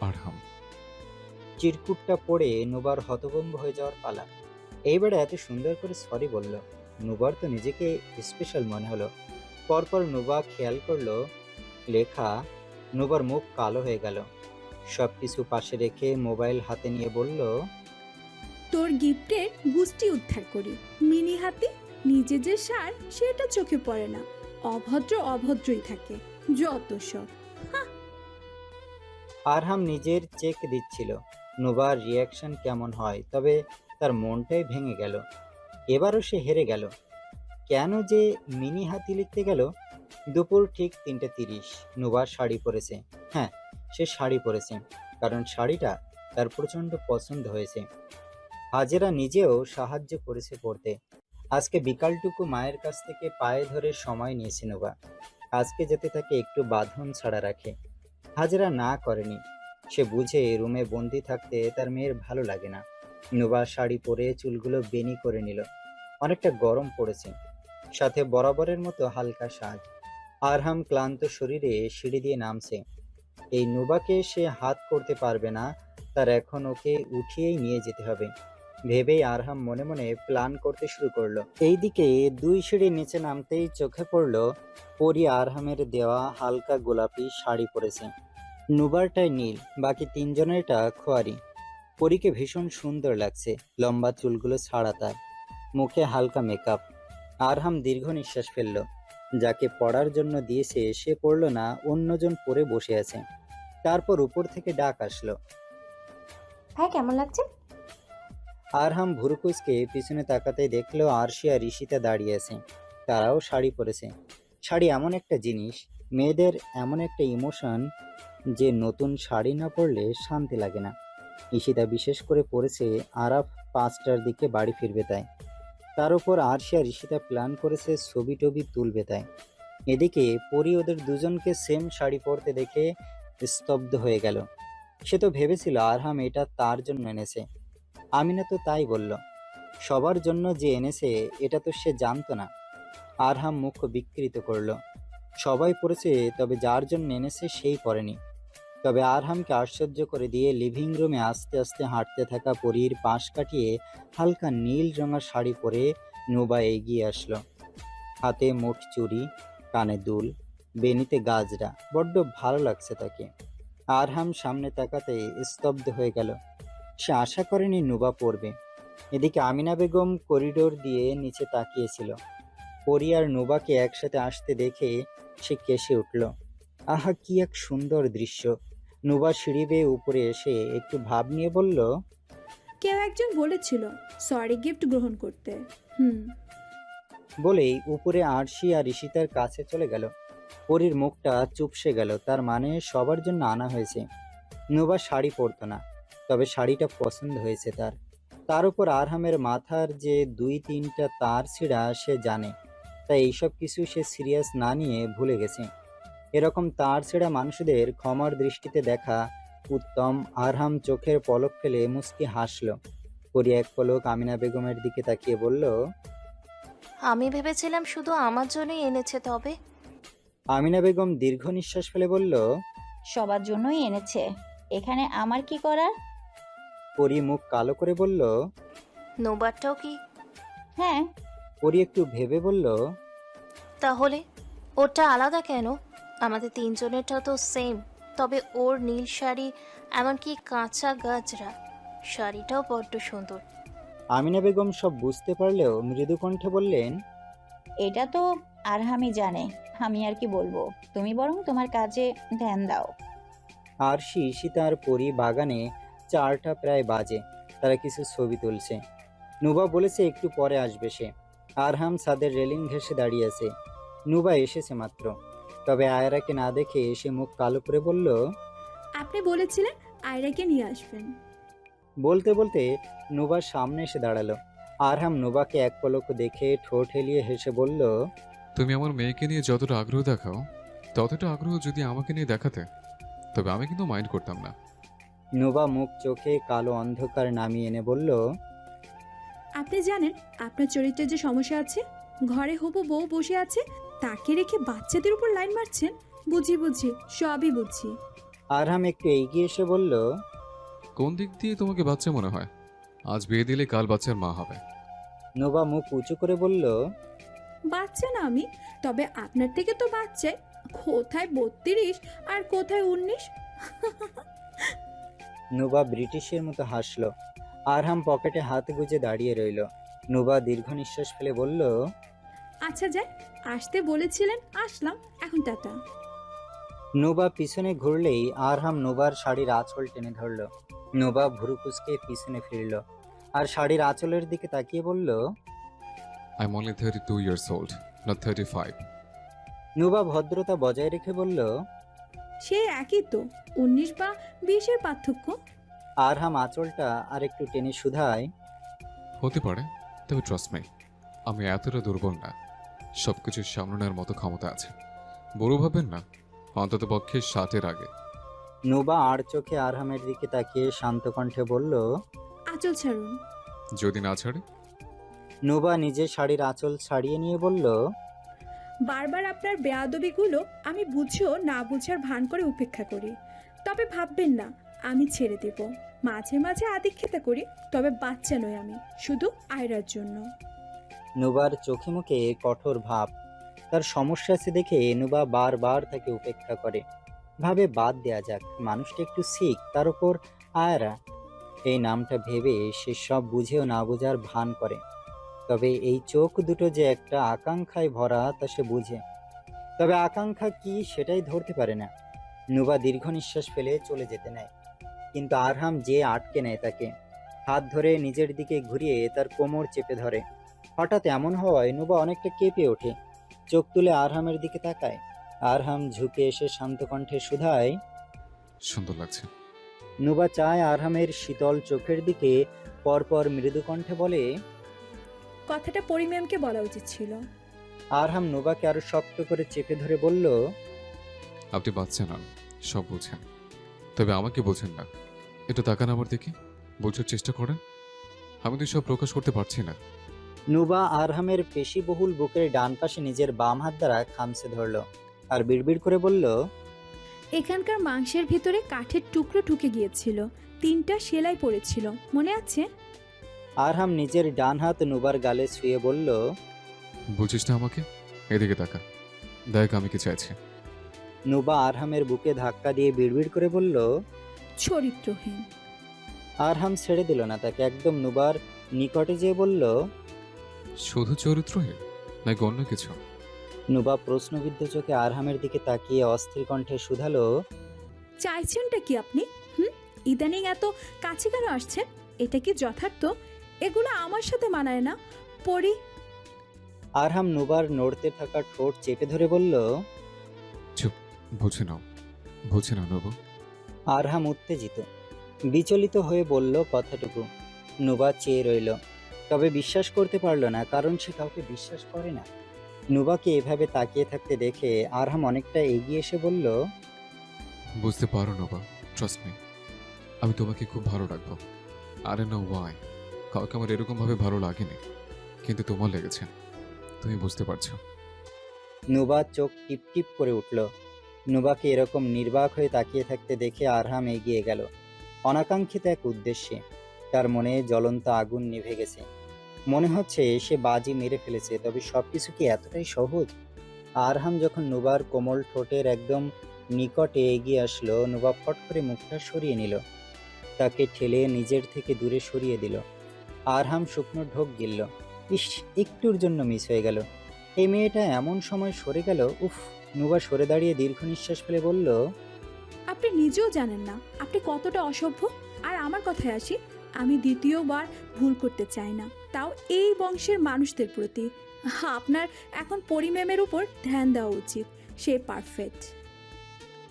আরহাম। চিরকুটটা পড়ে নুবার হতভম্ব হয়ে যাওয়ার পালা। এইবারে এত সুন্দর করে সরি বলল, নুবার তো নিজেকে স্পেশাল মনে হলো। পরপর নুবা খেয়াল করলো লেখা। নুবার মুখ কালো হয়ে গেল। সবকিছু পাশে রেখে মোবাইল হাতে নিয়ে বলল, তোর গিফটের গুষ্টি উদ্ধার করি। মিনি হাতি, নিজে যে সার সেটা চোখে পড়ে না, অভদ্র অভদ্রই থাকে, যত সব। আরহাম নিজের চেক দিচ্ছিল নুবার রিয়াকশন কেমন হয়, তবে তার মনটাই ভেঙে গেল। এবারও সে হেরে গেল। কেন যে মিনি হাতি লিখতে গেল? দুপুর ঠিক 3:30। নুবা শাড়ি পরেছে। হ্যাঁ, সে শাড়ি পরেছে, কারণ শাড়িটা তার প্রচণ্ড পছন্দ হয়েছে। হাজেরা নিজেও সাহায্য করেছে পড়তে। আজকে বিকালটুকু মায়ের কাছ থেকে পায়ে ধরে সময় নিয়েছে নুবা, আজকে যাতে তাকে একটু বাঁধন ছাড়া রাখে। হাজেরা না করেনি। সে বুঝে রুমে বন্দি থাকতে তার মেয়ের ভালো লাগে না। নুবা শাড়ি পরে চুলগুলো বেনি করে নিল। অনেকটা গরম পড়েছে, সাথে বরাবরের মতো হালকা সাজ। আরহাম ক্লান্ত শরীরে সিঁড়ি দিয়ে নামছে। এই নুবাকে সে হাত করতে পারবে না, তার এখন ওকে উঠিয়েই নিয়ে যেতে হবে ভেবেই আরহাম মনে মনে প্ল্যান করতে শুরু করলো। এইদিকে 2 সিঁড়ি নিচে নামতেই চোখে পড়লো পরি আরহামের দেওয়া হালকা গোলাপি শাড়ি পরেছে। নুবারটায় নীল, বাকি 3 জনেরটা খোয়ারি। পরীকে ভীষণ সুন্দর লাগছে, লম্বা চুলগুলো ছাড়া তার, মুখে হালকা মেকআপ। আরহাম দীর্ঘ নিঃশ্বাস ফেলল। যাকে পড়ার জন্য দিয়েছে সে পড়ল না, অন্যজন পড়ে বসে আছে। তারপর উপর থেকে ডাক আসলো। ভাই কেমন লাগছে? আরহাম ভুরুকুচকে পিছনে তাকাতেই দেখলো আরশি আর ঈশিতা দাঁড়িয়ে আছে। তারাও শাড়ি পরেছে। শাড়ি এমন একটা জিনিস, মেয়েদের এমন একটা ইমোশন যে নতুন শাড়ি না পরলে শান্তি লাগে না। ঈশিতা বিশেষ করে পরেছে আরাফ 5টার দিকে বাড়ি ফিরবে তাই। তার উপর আরশি আর ঈশিতা প্ল্যান করেছে ছবি টবি তুলবে তাই। এদিকে পরি ওদের দুজনকে সেম শাড়ি পরতে দেখে স্তব্ধ হয়ে গেল। সে তো ভেবেছিল আরহাম এটা তার জন্য এনেছে। আমিনা তো তাই বলল। সবার জন্য যে এনেছে এটা তো সে জানতো না। আরহাম মুখ বিকৃত করলো। সবাই পড়েছে, তবে যার জন্য এনেছে সেই পড়েনি। তবে আরহামকে আশ্চর্য করে দিয়ে লিভিং রুমে আস্তে আস্তে হাঁটতে থাকা পরীর পাশ কাটিয়ে হালকা নীল রঙের শাড়ি পরে নুবা এগিয়ে আসলো। হাতে মুঠ চুড়ি, কানে দুল, বেনিতে গাজরা, বড্ড ভালো লাগছে তাকে। আরহাম সামনে তাকাতে স্তব্ধ হয়ে গেল। সে আশা করেনি নুবা পড়বে। এদিকে আমিনা বেগম করিডোর দিয়ে নিচে তাকিয়েছিল। পরি আর নুবাকে একসাথে আসতে দেখে সে কেসে উঠল। আহা, কি এক সুন্দর দৃশ্য! নুবা সিঁড়ি বেয়ে উপরে এসে একটু ভাব নিয়ে বলল, কেউ একজন বলেছিল সরি গিফট গ্রহণ করতে। বলেই উপরে আরশি আর ঈশিতার কাছে চলে গেল। পরীর মুখটা চুপসে গেল, তার মানে সবার জন্য আনা হয়েছে। নুবা শাড়ি পরতো না, তবে শাড়িটা পছন্দ হয়েছে তার। তার উপর আরহামের মাথার যে 2-3টা তার ছিঁড়া সে জানে, তাই এইসব কিছু সে সিরিয়াস না নিয়ে ভুলে গেছে। এরকম তার ছেঁড়া মানুষদের ক্ষমার দৃষ্টিতে দেখা উত্তম। আরহাম চোখের পলক ফেলে মুচকি হাসল। পরি এক পলক আমিনা বেগমের দিকে তাকিয়ে বলল, আমি ভেবেছিলাম শুধু আমার জন্যই এনেছে। তবে আমিনা বেগম দীর্ঘ নিঃশ্বাস ফেলে বলল, সবার জন্যই এনেছে, এখানে আমার কি করার? পরি মুখ কালো করে বলল, নোবারটাও কি? হ্যাঁ। পরি একটু ভেবে বলল, তাহলে ওরটা আলাদা কেন? আমাদের তিনজনেরটা তো সেম। তবে ওর নীল শাড়ি, এমনকি কাঁচা গাজরা শাড়িটাও বড্ড সুন্দর। আমিনা বেগম সব বুঝতে পারলেও মৃদু কণ্ঠে বললেন, এটা তো আরহামই জানে, আমি আর কি বলবো। তুমি বরং তোমার কাজে ধ্যান দাও। আরশি, ঈশিতা আর পরি বাগানে 4টা প্রায় বাজে। তারা কিছু ছবি তুলছে। নুবা বলেছে একটু পরে আসবে সে। আরহাম ছাদের রেলিং ঘেঁষে দাঁড়িয়ে আছে। নুবা এসেছে মাত্র, তবে আয়রাকে না দেখে সে মুখ কালো করে বলল, আপনি বলেছিলেন আয়রাকে নিয়ে আসবেন। বলতে বলতে নুবার সামনে এসে দাঁড়ালো। আরহাম নুবাকে এক পলক দেখে ঠোঁট হেলিয়ে হেসে বলল, তুমি আমার মেয়েকে নিয়ে যতটা আগ্রহ দেখাও, ততটা আগ্রহ যদি আমাকে নিয়ে দেখাতে, তবে আমি কিন্তু মাইন্ড করতাম না। নুবা মুখ চোখে কালো অন্ধকার নামিয়ে এনে বলল, আপনি জানেন আপনার চরিত্রের যে সমস্যা আছে, ঘরে হবু বউ বসে আছে, তাকে রেখে বাচ্চাদের উপর লাইন মারছেন। বুঝি বুঝি, সবই বুঝি। আরহাম একটু এগিয়ে এসে বলল, কোন দিক দিয়ে তোমাকে বাচ্চা মনে হয়? আজ বিয়ে দিলে কাল বাচ্চার মা হবে। নুবা মুখ উঁচু করে বলল, বাচ্চা না আমি, তবে আপনার থেকে তো বাচ্চায়। কোথায় 32 আর কোথায় 19। নুবা ব্রিটিশের মতো হাসলো। আরহাম পকেটে হাত গুজে দাঁড়িয়ে রইল। নুবা দীর্ঘ নিঃশ্বাস ফেলে বলল, আচ্ছা যাই, আসতে বলেছিলেন আসলাম, এখন টাটা। নুবা পিছনে ঘুরলেই আরহাম নুবার শাড়ির আঁচল টেনে ধরল। নুবা ভুরু কুঁচকে পিছনে ফিরল আর শাড়ির আঁচলের দিকে তাকিয়ে বলল, I am only 32 years old, not 35। নুবা ভদ্রতা বজায় রেখে বলল। সে একই তো, 19 বা 20-এর পার্থক্য। আরহাম আঁচলটা আর একটু টেনে শুধায়। হতে পারে, তবে ট্রাস্ট মি, আমি এতটা দুর্বল না। সবকিছু সামলানোর মতো ক্ষমতা আছে। বড় ভাবেন না, অন্তত পক্ষে 60-এর আগে। নুবা আর চোখে আরহামের দিকে তাকিয়ে শান্ত কণ্ঠে বলল। আঁচল ছাড়ুন। যদি না ছাড়ে? নুবা নিজের শাড়ির আঁচল ছাড়িয়ে নিয়ে বলল। বারবার আপনার বেয়াদবিগুলো আমি বুঝেও না বুঝার ভান করে উপেক্ষা করি। তবে ভাববেন না আমি ছেড়ে দেব। মাঝে মাঝে আদিক্ষেতা করি, তবে বাচ্চা নই আমি, শুধু আয়রার জন্য। নুবার চোখে মুখে কঠোর ভাব। তার সমস্যা আছে দেখে নুবা বারবার তাকে উপেক্ষা করে, ভাবে বাদ দেয়া যাক, মানুষটা একটু শিখ, তার উপর আয়রা এই নামটা ভেবে সে সব বুঝেও না বোঝার ভান করে। তবে এই চোখ দুটো যে একটা আকাঙ্ক্ষায় ভরা তা সে বুঝে, তবে আকাঙ্ক্ষা কি সেটাই ধরতে পারে না। নুবা দীর্ঘ নিঃশ্বাস ফেলে চলে যেতে নেয়, কিন্তু আরহাম যে আটকে নেয় তাকে, হাত ধরে নিজের দিকে ঘুরিয়ে তার কোমর চেপে ধরে। হঠাৎ এমন হওয়ায় নুবা অনেকটা কেঁপে ওঠে, চোখ তুলে আরহামের দিকে তাকায়। আরহাম ঝুঁকে এসে শান্ত কণ্ঠে শুধায়। সুন্দর লাগছে। নুবা চায় আরহামের শীতল চোখের দিকে, পরপর মৃদু কণ্ঠে বলে। কথাটা পরিম্যামকে বলা উচিত ছিল। আরহাম নুবাকে আরো শক্ত করে চেপে ধরে বলল। আপনি বাচ্চা নন, সব বোঝেন, তবে আমাকে বোঝেন না। একটু তাকান আমার দিকে, বোঝার চেষ্টা করেন। আমি তো সব প্রকাশ করতে পারছি না। নুবা আরহামের পেশিবহুল বুকের ডান পাশে নিজের বাম হাত দ্বারা খামচে ধরল আর বিড়বিড় করে বলল। এখানকার মাংসের ভিতরে কাঠের টুকরো ঢুকে গিয়েছিল, 3টা সেলাই পড়েছিল, মনে আছে? আরহাম নিজের ডান হাত নুবার গালে শুয়ে বলল। বুঝিস না আমাকে? এদিকে তাকা, দেখ আমি কি চাইছি। নুবা আরহামের বুকে ধাক্কা দিয়ে বিড়বিড় করে বলল। চরিত্রহীন। আরহাম ছেড়ে দিল না তাকে, একদম নুবার নিকটে যেয়ে বলল। শুধু চরিত্রহীন নাকি অন্য কিছু? নুবা প্রশ্নবিদ্ধ চোখে আরহামের দিকে তাকিয়ে অস্থির কণ্ঠে শুধালো। চাইছেনটা কি আপনি? ইদানিং এত কাছে কেন আসছেন? এটা কি যথার্থ? এগুলো আমার সাথে মানায় না। পরি। আরহাম নুবার নড়তে থাকা ঠোঁট চেপে ধরে বলল। চুপ, বুঝে নাও, বুঝে নাও নবু। আরহাম উত্তেজিত, বিচলিত হয়ে বলল কথাটুকু। নুবা চেয়ে রইল, তবে বিশ্বাস করতে পারল না, কারণ সে কাউকে বিশ্বাস করে না। নুবাকে এভাবে তাকিয়ে থাকতে দেখে আরহাম অনেকটা এগিয়ে এসে বলল। বুঝতে পারো নবা, ট্রাস্ট মি, আমি তোমাকে খুব ভালো রাখবো। আরে নো ওয়াই, কাউকে আমার এরকম ভাবে ভালো লাগেনি, কিন্তু তোমার লেগেছে, তুমি বুঝতে পারছো। নুবা চোখ টিপ টিপ করে উঠল। নুবাকে এরকম নির্বাক হয়ে তাকিয়ে থাকতে দেখে আরহাম এগিয়ে গেল অনাকাঙ্ক্ষিত এক উদ্দেশ্যে। তার মনে জ্বলন্ত আগুন নিভে গেছে, মনে হচ্ছে সে বাজি মেরে ফেলেছে। তবে সবকিছু কি এতটাই সহজ? আরহাম যখন নুবার কোমল ঠোঁটের একদম নিকটে এগিয়ে আসলো, নুবা ফট করে মুখটা সরিয়ে নিল, তাকে ঠেলে নিজের থেকে দূরে সরিয়ে দিল। আরহাম শুকনো ঢোক গিলল। ইস, একটুর জন্য মিস হয়ে গেল। এই মেয়েটা এমন সময় সরে গেল। উফ। নুবা সরে দাঁড়িয়ে দীর্ঘ নিঃশ্বাস ফেলে বলল। আপনি নিজেও জানেন না আপনি কতটা অসভ্য। আর আমার কথায় আসি, আমি দ্বিতীয়বার ভুল করতে চাই না, তাও এই বংশের মানুষদের প্রতি। আপনার এখন পরিমেমের উপর ধ্যান দেওয়া উচিত, সে পারফেক্ট।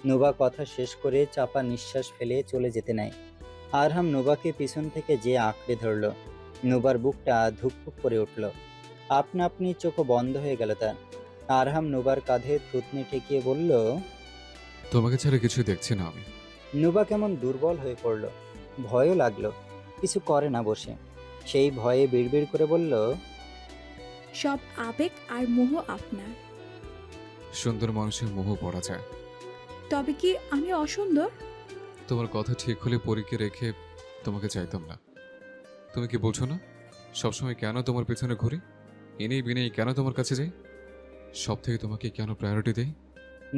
নুবা কথা শেষ করে চাপা নিঃশ্বাস ফেলে চলে যেতে নেয়। আরহাম নুবাকে পিছন থেকে যে আঁকড়ে ধরল। নুবার বুকটা ধুকপুক করে উঠল, আপনা আপনি চোখ বন্ধ হয়ে গেল তার। আরহাম নুবার কাঁধে থুতনি ঠেকিয়ে বলল। তোমাকে ছাড়া কিছুই দেখছি না আমি। নুবা কেমন দুর্বল হয়ে পড়ল, ভয়ও লাগলো, কিছু করে না বসে। সেই ভয়ে বিড়বিড় করে বলল। সব আবেগ আর মোহ আপনার। সুন্দর মানুষের মোহ পড়া যায়। তবে কি আমি অসুন্দর? তোমার কথা ঠিক হলে পরীকে রেখে তোমাকে চাইতাম না। তুমি কি বলছো না সবসময় কেন তোমার পেছনে ঘুরি, এনেই বিনেই কেন তোমার কাছে যাই, সব থেকে তোমাকে কেন প্রায়োরিটি দেই?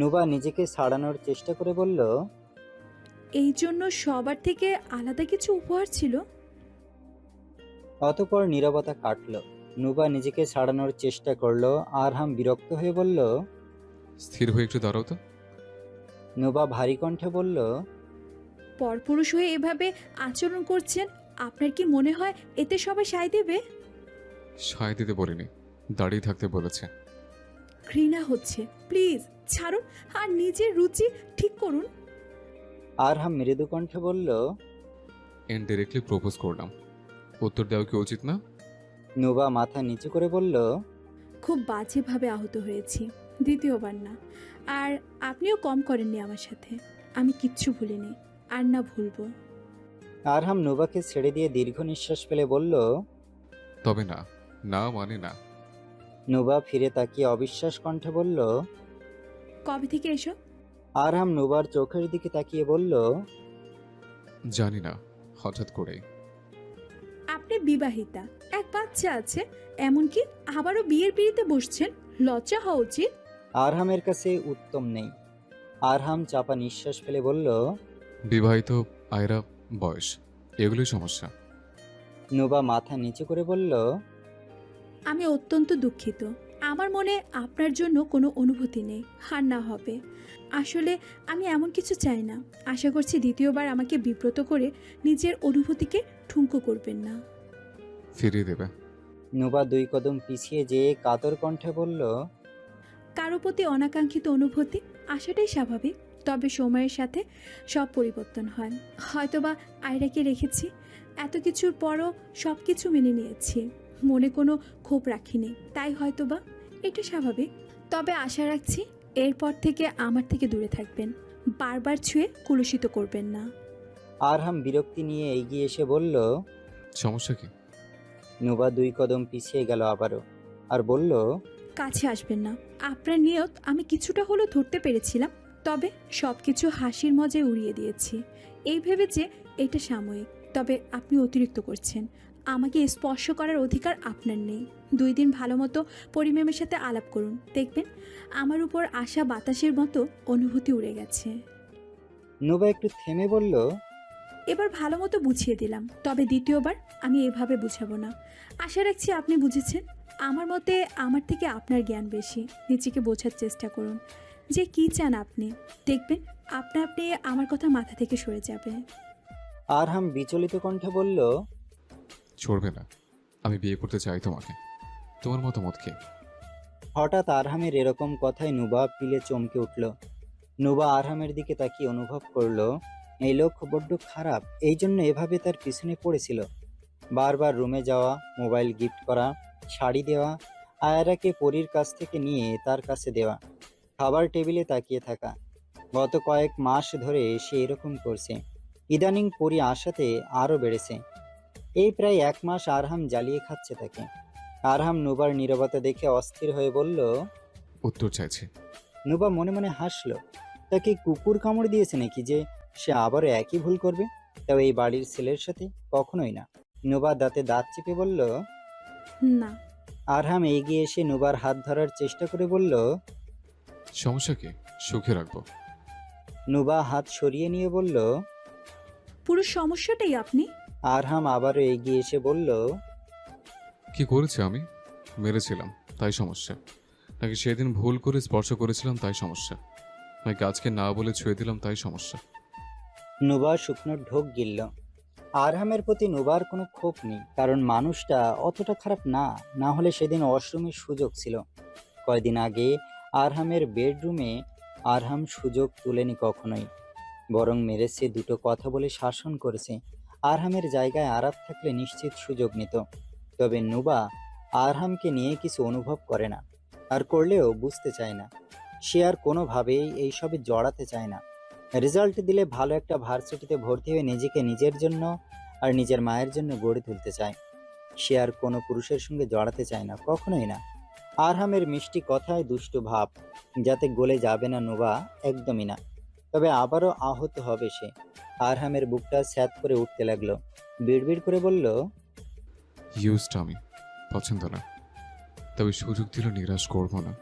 নুবা নিজেকে ছাড়ানোর চেষ্টা করে বলল। এই জন্য সবার থেকে আলাদা কিছু উপহার ছিল। অতঃপর নীরবতা কাটল। নুবা নিজেকে ছাড়ানোর চেষ্টা করলো। আরহাম বিরক্ত হয়ে বলল। স্থির হয়ে একটু দাঁড়াও তো। নুবা ভারী কণ্ঠে বলল। পরপুরুষ হয়ে এভাবে আচরণ করছেন, আপনার কি মনে হয় এতে সবাই সায় দেবে? সায় দিতে বলিনি, দাঁড়িয়ে থাকতে বলেছে। ঘৃণা হচ্ছে, প্লিজ ছাড়ুন আর নিজের রুচি ঠিক করুন। আরহাম মৃদু কণ্ঠে বলল। ইনডিরেক্টলি প্রপোজ করলাম, উত্তর দেওয়া কি উচিত না? নুবা মাথা নিচু করে বলল। খুব বাজেভাবে আহত হয়েছি, দ্বিতীয়বার না। আর আপনিও কম করেননি আমার সাথে। আমি কিচ্ছু ভুলিনি, আর না ভুলবো। আরহাম নুবাকে ছেড়ে দিয়ে দীর্ঘ নিঃশ্বাস ফেলে বলল। তবে না, না মানে না। নুবা ফিরে তাকিয়ে অবিশ্বাস কণ্ঠে বলল। কবে থেকে এসো? আরহাম নুবার চোখের দিকে তাকিয়ে বলল। জানি না, হঠাৎ করে। আপনি বিবাহিতা, এক বাচ্চা আছে, এমনকি আবারও বিয়ের পিড়িতে বসছেন। লজ্জা হওয়া উচিত। আরহামের কাছে উত্তম নেই। আরহাম চাপা নিঃশ্বাস ফেলে বলল। বিবাহিত, আয়রা, বয়স, এগুলোই সমস্যা। নুবা মাথা নিচু করে বলল। আমি অত্যন্ত দুঃখিত। আমার মনে আপনার জন্য কোনো অনুভূতি নেই, আর না হবে। আসলে আমি এমন কিছু চাই না। আশা করছি দ্বিতীয়বার আমাকে বিব্রত করে নিজের অনুভূতিকে ঠুনকো করবেন না। ফিরিয়ে দেবে। নুবা 2 কদম পিছিয়ে যেয়ে কাতর কণ্ঠে বলল। কারো প্রতি অনাকাঙ্ক্ষিত অনুভূতি আসাটাই স্বাভাবিক, তবে সময়ের সাথে সব পরিবর্তন হয়। হয়তোবা আয়রাকে রেখেছি, এত কিছুর পরও সব কিছু মেনে নিয়েছি, মনে কোনো ক্ষোভ রাখিনি, তাই হয়তোবা এটা স্বাভাবিক। তবে আশা রাখছি এরপর থেকে আমার থেকে দূরে থাকবেন, বারবার ছুঁয়ে কুলুষিত করবেন না। আরহাম বিরক্তি নিয়ে এগিয়ে এসে বলল। সমস্যা কি? নুবা 2 কদম পিছিয়ে গেল আবারও, আর বলল। কাছে আসবেন না। আপনার নিয়ত আমি কিছুটা হলেও ধরতে পেরেছিলাম, তবে সব কিছু হাসির মজায় উড়িয়ে দিয়েছি এই ভেবে যে এটা সাময়িক। তবে আপনি অতিরিক্ত করছেন। আমাকে স্পর্শ করার অধিকার আপনার নেই। 2 দিন ভালো মতো পরিমেমের সাথে আলাপ করুন, দেখবেন আমার উপর আসা বাতাসের মতো অনুভূতি উড়ে গেছে। নুবা একটু থেমে বলল। এবার ভালো মতো বুঝিয়ে দিলাম, তবে দ্বিতীয়বার আমি এভাবে বুঝাবো না। আশা রাখছি আপনি বুঝেছেন। আমার মতে আমার থেকে আপনার জ্ঞান বেশি। নিজেকে বোঝার চেষ্টা করুন যে কি চান আপনি, দেখবেন আপনা আপনি আমার কথা মাথা থেকে সরে যাবে। আরহাম বিচলিত কণ্ঠে বলল। ছড়বে না, আমি বিয়ে করতে চাই তোমাকে। তোমার মতামত কি? হঠাৎ আরহামের এরকম কথায় নুবা পিলে চমকে উঠল। নুবা আরহামের দিকে তাকিয়ে অনুভব করলো এই লোক বড্ড খারাপ, এই জন্য এভাবে তার পিছনে পড়েছিল। বারবার রুমে যাওয়া, মোবাইল গিফট করা, শাড়ি দেওয়া, আয়রাকে পরীর কাছ থেকে নিয়ে তার কাছে দেওয়া, খাবার টেবিলে তাকিয়ে থাকা। গত কয়েক মাস ধরে সে এরকম করছে। ইদানিং পরী আসাতে আরও বেড়েছে। এই প্রায় 1 মাস আরহাম জ্বালিয়ে খাচ্ছে তাকে। আরহাম নুবার নীরবতা দেখে অস্থির হয়ে বলল। উত্তর চাইছি। নুবা মনে মনে হাসলো। তাকে কুকুর কামড় দিয়েছে নাকি যে সে আবারও একই ভুল করবে? তাও এই বাড়ির ছেলের সাথে? কখনোই না। নুবা দাঁতে দাঁত চেপে বলল। না। আরহাম এগিয়ে এসে নুবার হাত ধরার চেষ্টা করে বলল। সমস্যা কি? সুখে রাখবো। নুবা হাত সরিয়ে নিয়ে বলল। পুরো সমস্যাটাই আপনি। আরহাম আবারও এগিয়ে এসে বলল। কি করেছি আমি? মেরেছিলাম, তাই সমস্যা? নাকি সেদিন ভুল করে স্পর্শ করেছিলাম, তাই সমস্যা? নাকি আজকে না বলে ছুঁয়ে দিলাম, তাই সমস্যা? নুবা শুকনো ঢোক গিলল। আরহামের প্রতি নুবার কোনো ক্ষোভ নেই, কারণ মানুষটা অতটা খারাপ না। না হলে সেদিন ওয়াশরুমের সুযোগ ছিল। কয়দিন আগে আরহামের বেডরুমে আরহাম সুযোগ তুলেনি কখনোই, বরং মেরেছে, দুটো কথা বলে শাসন করেছে। আরহামের জায়গায় আরাফ থাকলে নিশ্চিত সুযোগ নিত। তবে নুবা আরহামকে নিয়ে কিছু অনুভব করে না, আর করলেও বুঝতে চায় না। সে আর কোনোভাবেই এইসবে জড়াতে চায় না। রেজাল্ট দিলে ভালো একটা ভার্সিটিতে ভর্তি হয়ে নিজেকে নিজের জন্য আর নিজের মায়ের জন্য গড়ে তুলতে চায়। সে আর কোনো পুরুষের সঙ্গে জড়াতে চায় না, কখনোই না। আরহামের মিষ্টি কথায় দুষ্টু ভাব যাতে গলে যাবে না নুবা, একদমই না। তবে আবারও আহত হবে সে। আরহামের বুকটা স্যাঁত করে উঠতে লাগলো। বিড়বিড় করে বলল। ইউজড আমি, পছন্দ না। তবে সুযোগ দিলে নিরাশ করবো না।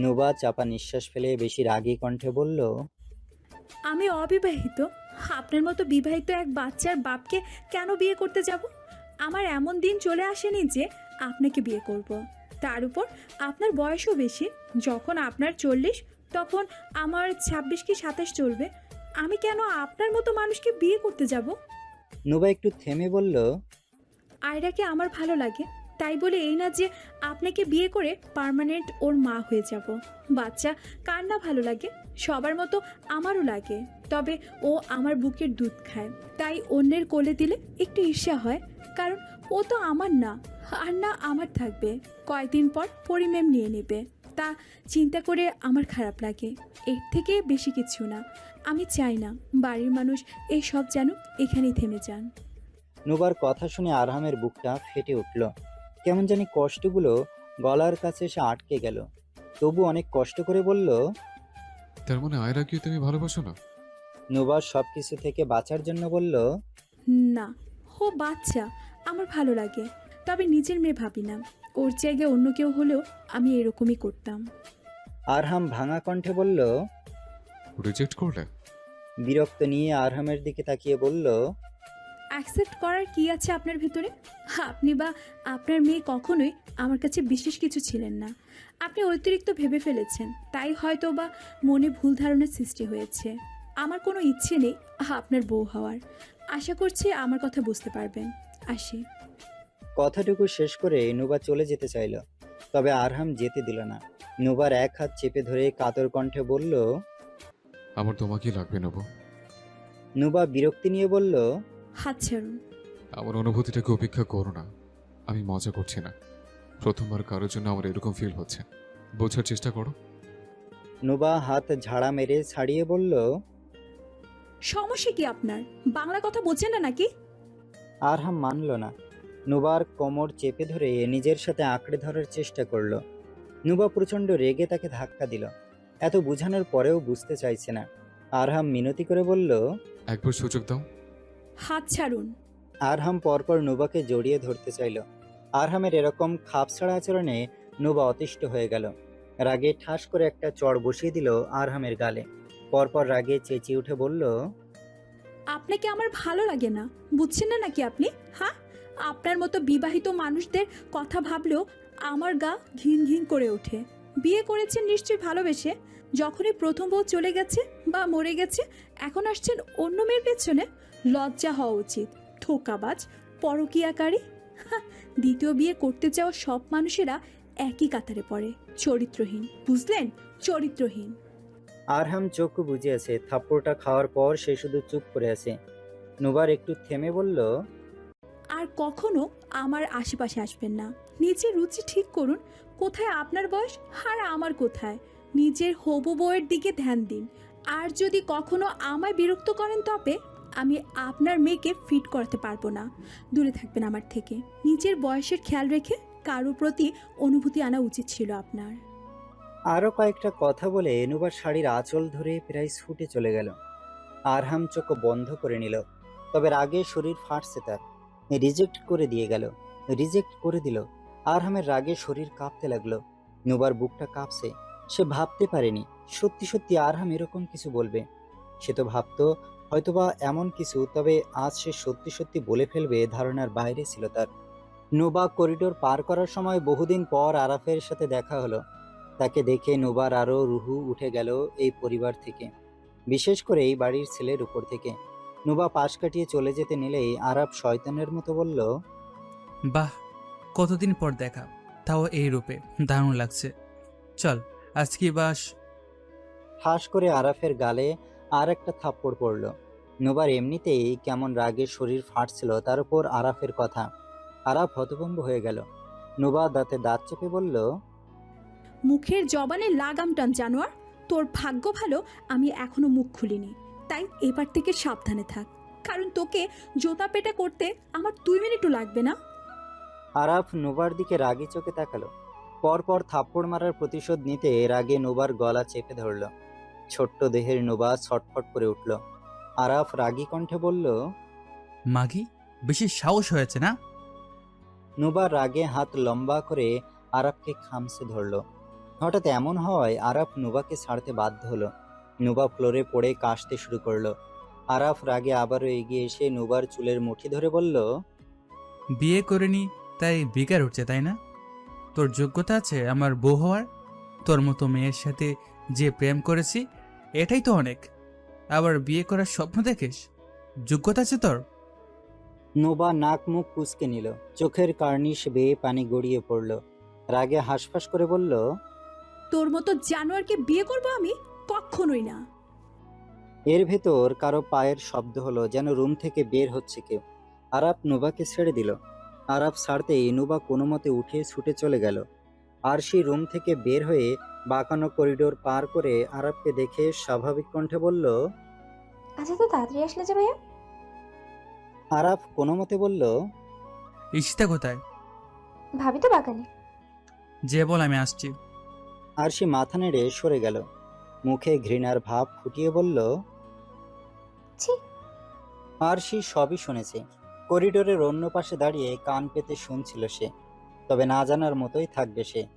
নুবা চাপা নিঃশ্বাস ফেলে বেশি রাগী কণ্ঠে বলল। আমি অবিবাহিত। আপনার মতো বিবাহিত এক বাচ্চার বাপকে কেন বিয়ে করতে যাব? আমার এমন দিন চলে আসেনি যে আপনাকে বিয়ে করব। তার উপর আপনার বয়সও বেশি। যখন আপনার 40, তখন আমার 26 কি 27 চলবে। আমি কেন আপনার মতো মানুষকে বিয়ে করতে যাব? নুবা একটু থেমে বলল। আয়রাকে আমার ভালো লাগে, তাই বলে এই না যে আপনাকে বিয়ে করে পার্মানেন্ট ওর মা হয়ে যাব। বাচ্চা কার না ভালো লাগে, সবার মতো আমারও লাগে। তবে ও আমার বুকের দুধ খায়, তাই অন্যের কোলে দিলে একটু ঈর্ষা হয়, কারণ ও তো আমার না, আর না আমার থাকবে। কয়েকদিন পর পরিমেম নিয়ে নেবে, তা চিন্তা করে আমার খারাপ লাগে। এর থেকে বেশি কিছু না। আমি চাই না বাড়ির মানুষ এই সব যেন এখানেই থেমে যান। নুবার কথা শুনে আরহামের বুকটা ফেটে উঠল। কেমন জানি কষ্টগুলো গলার কাছে এসে আটকে গেল। তবু অনেক কষ্ট করে বলল, তার মানে আয়রাকেও তুমি ভালোবাসো না? নুবার সবকিছু থেকে বাঁচার জন্য বলল, না, ও বাচ্চা, আমার ভালো লাগে, তবে নিজের মেয়ে ভাবি না। ওর জায়গায় অন্য কেউ হলেও আমি এরকমই করতাম। আরহাম ভাঙা কণ্ঠে বলল। রিজেক্ট করলে? বিরক্ত নিয়ে আরহামের দিকে তাকিয়ে বলল, অ্যাকসেপ্ট করার কি আছে আপনার ভেতরে? আপনি বা আপনার মেয়ে কখনোই আমার কাছে বিশেষ কিছু ছিলেন না। আপনি অতিরিক্ত ভেবে ফেলেছেন, তাই হয়তো বা মনে ভুল ধারণার সৃষ্টি হয়েছে। আমার কোনো ইচ্ছে নেই আপনার বউ হওয়ার। আশা করছি আমার কথা বুঝতে পারবেন। আসি। কথাটুকু শেষ করে নুবা চলে যেতে চাইল, তবে আরহাম যেতে দিল না। নুবার এক হাত চেপে ধরে কাতর কণ্ঠে বলল। আমার তোমাকেই লাগবে নেবো। নুবা বিরক্তি নিয়ে বলল, হাত ছাড়ুন। আমার অনুভূতিটাকে উপেক্ষা করো না। আমি মজা করছি না। প্রথমবার কারোর জন্য আমার এরকম ফিল হচ্ছে, বোঝার চেষ্টা করো। নুবা হাত ঝাড়া মেরে ছাড়িয়ে বলল। সমস্যা কি আপনার? বাংলা কথা বোঝেন না নাকি? আরহাম মানল না। নুবার কোমর চেপে ধরে নিজের সাথে আঁকড়ে ধরার চেষ্টা করলো। নুবা প্রচণ্ড রেগে তাকে ধাক্কা দিল। এত বোঝানোর পরেও বুঝতে চাইছে না। আরহাম মিনতি করে বলল। একবার সুযোগ দাও। হাত ছাড়ুন। আরহাম পরপর নুবাকে জড়িয়ে ধরতে চাইল। আরহামের এরকম খাপছাড়া আচরণে নুবা অতিষ্ঠ হয়ে গেল। রাগে ঠাস করে একটা চড় বসিয়ে দিল আরহামের গালে। পরপর রাগে চেঁচিয়ে উঠে বলল। আপনাকে আমার ভালো লাগে না, বুঝছেন না নাকি আপনি? হ্যাঁ, আপনার মতো বিবাহিত মানুষদের কথা ভাবলেও আমার গা ঘিন ঘিন করে ওঠে। বিয়ে করেছেন নিশ্চয়ই ভালোবেসে। যখনই প্রথম বউ চলে গেছে বা মরে গেছে, এখন আসছেন অন্য মেয়ের পেছনে। লজ্জা হওয়া উচিত। ধোঁকাবাজ, পরকীয়াকারী। হ্যাঁ, দ্বিতীয় বিয়ে করতে চাওয়া সব মানুষেরা একই কাতারে পড়ে। চরিত্রহীন, বুঝলেন? চরিত্রহীন। আরহাম চোখ বুজে আছে। থাপ্পড়টা খাওয়ার পর সে শুধু চুপ করে আছে। নুবার একটু থেমে বলল। আর কখনো আমার আশেপাশে আসবেন না। নিজের রুচি ঠিক করুন। কোথায় আপনার বয়স আর আমার কোথায়? নিজের হবু বউয়ের দিকে ধ্যান দিন। আর যদি কখনো আমায় বিরক্ত করেন, তবে আমি আপনার মেয়েকে ফিট করাতে পারবো না। দূরে থাকবেন আমার থেকে। নিজের বয়সের খেয়াল রেখে কারো প্রতি অনুভূতি আনা উচিত ছিল আপনার। আরো কয়েকটা কথা বলে নুবার শাড়ির আঁচল ধরে প্রায় ছুটে চলে গেল। আরহাম চোখ বন্ধ করে নিল। তবে রাগে শরীর ফাটছে তার। রিজেক্ট করে দিয়ে গেল। রিজেক্ট করে দিল। আরহামের রাগে শরীর কাঁপতে লাগলো। নুবার বুকটা কাঁপছে। সে ভাবতে পারেনি সত্যি সত্যি আরহাম এরকম কিছু বলবে। সে তো ভাবতো হয়তোবা এমন কিছু, তবে আজ সে সত্যি সত্যি বলে ফেলবে ধারণার বাইরে ছিল তার। নুবা করিডোর পার করার সময় বহুদিন পর আরাফের সাথে দেখা হলো। তাকে দেখে নুবার আরো রুহু উঠে গেল এই পরিবার থেকে, বিশেষ করে এই বাড়ির ছেলের উপর থেকে। নুবা পাশ কাটিয়ে চলে যেতে নিলেই আরাফ শয়তানের মতো বলল। বাহ, কতদিন পর দেখা, তাও এই রূপে। দারুণ লাগছে। চল আজকে বাস। ঠাস করে আরাফের গালে আর একটা থাপ্পড় পড়ল। নুবার এমনিতেই কেমন রাগে শরীর ফাটছিল, তার উপর আরাফের কথা। আরাফ হতভম্ব হয়ে গেল। নুবা দাঁতে দাঁত চেপে বলল। মুখের জবানে লাগাম টান জানোয়ার। তোর ভাগ্য ভালো আমি এখনো মুখ খুলিনি, তাই এবার থেকে সাবধানে থাক, কারণ তোকে জোতা পেটা করতে আমার 2 মিনিটও লাগবে না। আরাফ নুবার দিকে রাগী চোখে তাকালো। পরপর থাপ্পড় মারার প্রতিশোধ নিতে রাগে নুবার গলা চেপে ধরল। ছোট্ট দেহের নুবা ছটফট করে উঠল। আরাফ রাগী কণ্ঠে বলল। মাগি, বেশি সাহস হয়েছে না? নুবার রাগে হাত লম্বা করে আরাফকে খামছে ধরল। হঠাৎ এমন হয় আরাফ নুবাকে ছাড়তে বাধ্য হলো। নুবা ফ্লোরে পড়ে কাশতে শুরু করলো। আরাফ রাগে আবারও এগিয়ে এসে নুবার চুলের মুঠি ধরে বলল। বিয়ে করিনি তাই বিকার উঠছে, তাই না? তোর যোগ্যতা আছে আমার বউ হওয়ার? তোর মতো মেয়ের সাথে যে প্রেম করেছি, এটাই তো অনেক। আবার বিয়ে করার স্বপ্ন দেখিস? যোগ্যতা আছে তোর? নোবা নাক মুখ কুঁচকে নিল, চোখের কার্নিশ বেয়ে পানি গড়িয়ে পড়ল। রাগে হাঁসফাঁস করে বলল, তোর মতো জানোয়ারকে বিয়ে করব আমি? কখনোই না। এর ভেতর কারো পায়ের শব্দ হলো, যেন রুম থেকে বের হচ্ছে কেউ। আরাপ নোবাকে ছেড়ে দিল। আরাপ ছাড়তেই নোবা কোনো মতে উঠে ছুটে চলে গেল। আর সেই রুম থেকে বের হয়ে বাঁকানো করিডোর পার করে আরাপকে দেখে স্বাভাবিক কণ্ঠে বলল, আচ্ছা, তো তাড়াতাড়ি আসলে যে ভাইয়া? আরাপ কোনো মতে বলল, ঈশিতা কোথায়? ভাবি তো বাগানে। যে বল আমি আসছি। আর সে মাথা নেড়ে সরে গেল। মুখে ঘৃণার ভাব ফুটিয়ে বলল, ছি। আর সে সবই শুনেছে। করিডোরের অন্য পাশে দাঁড়িয়ে কান পেতে শুনছিল সে, তবে না জানার মতোই থাকবে সে।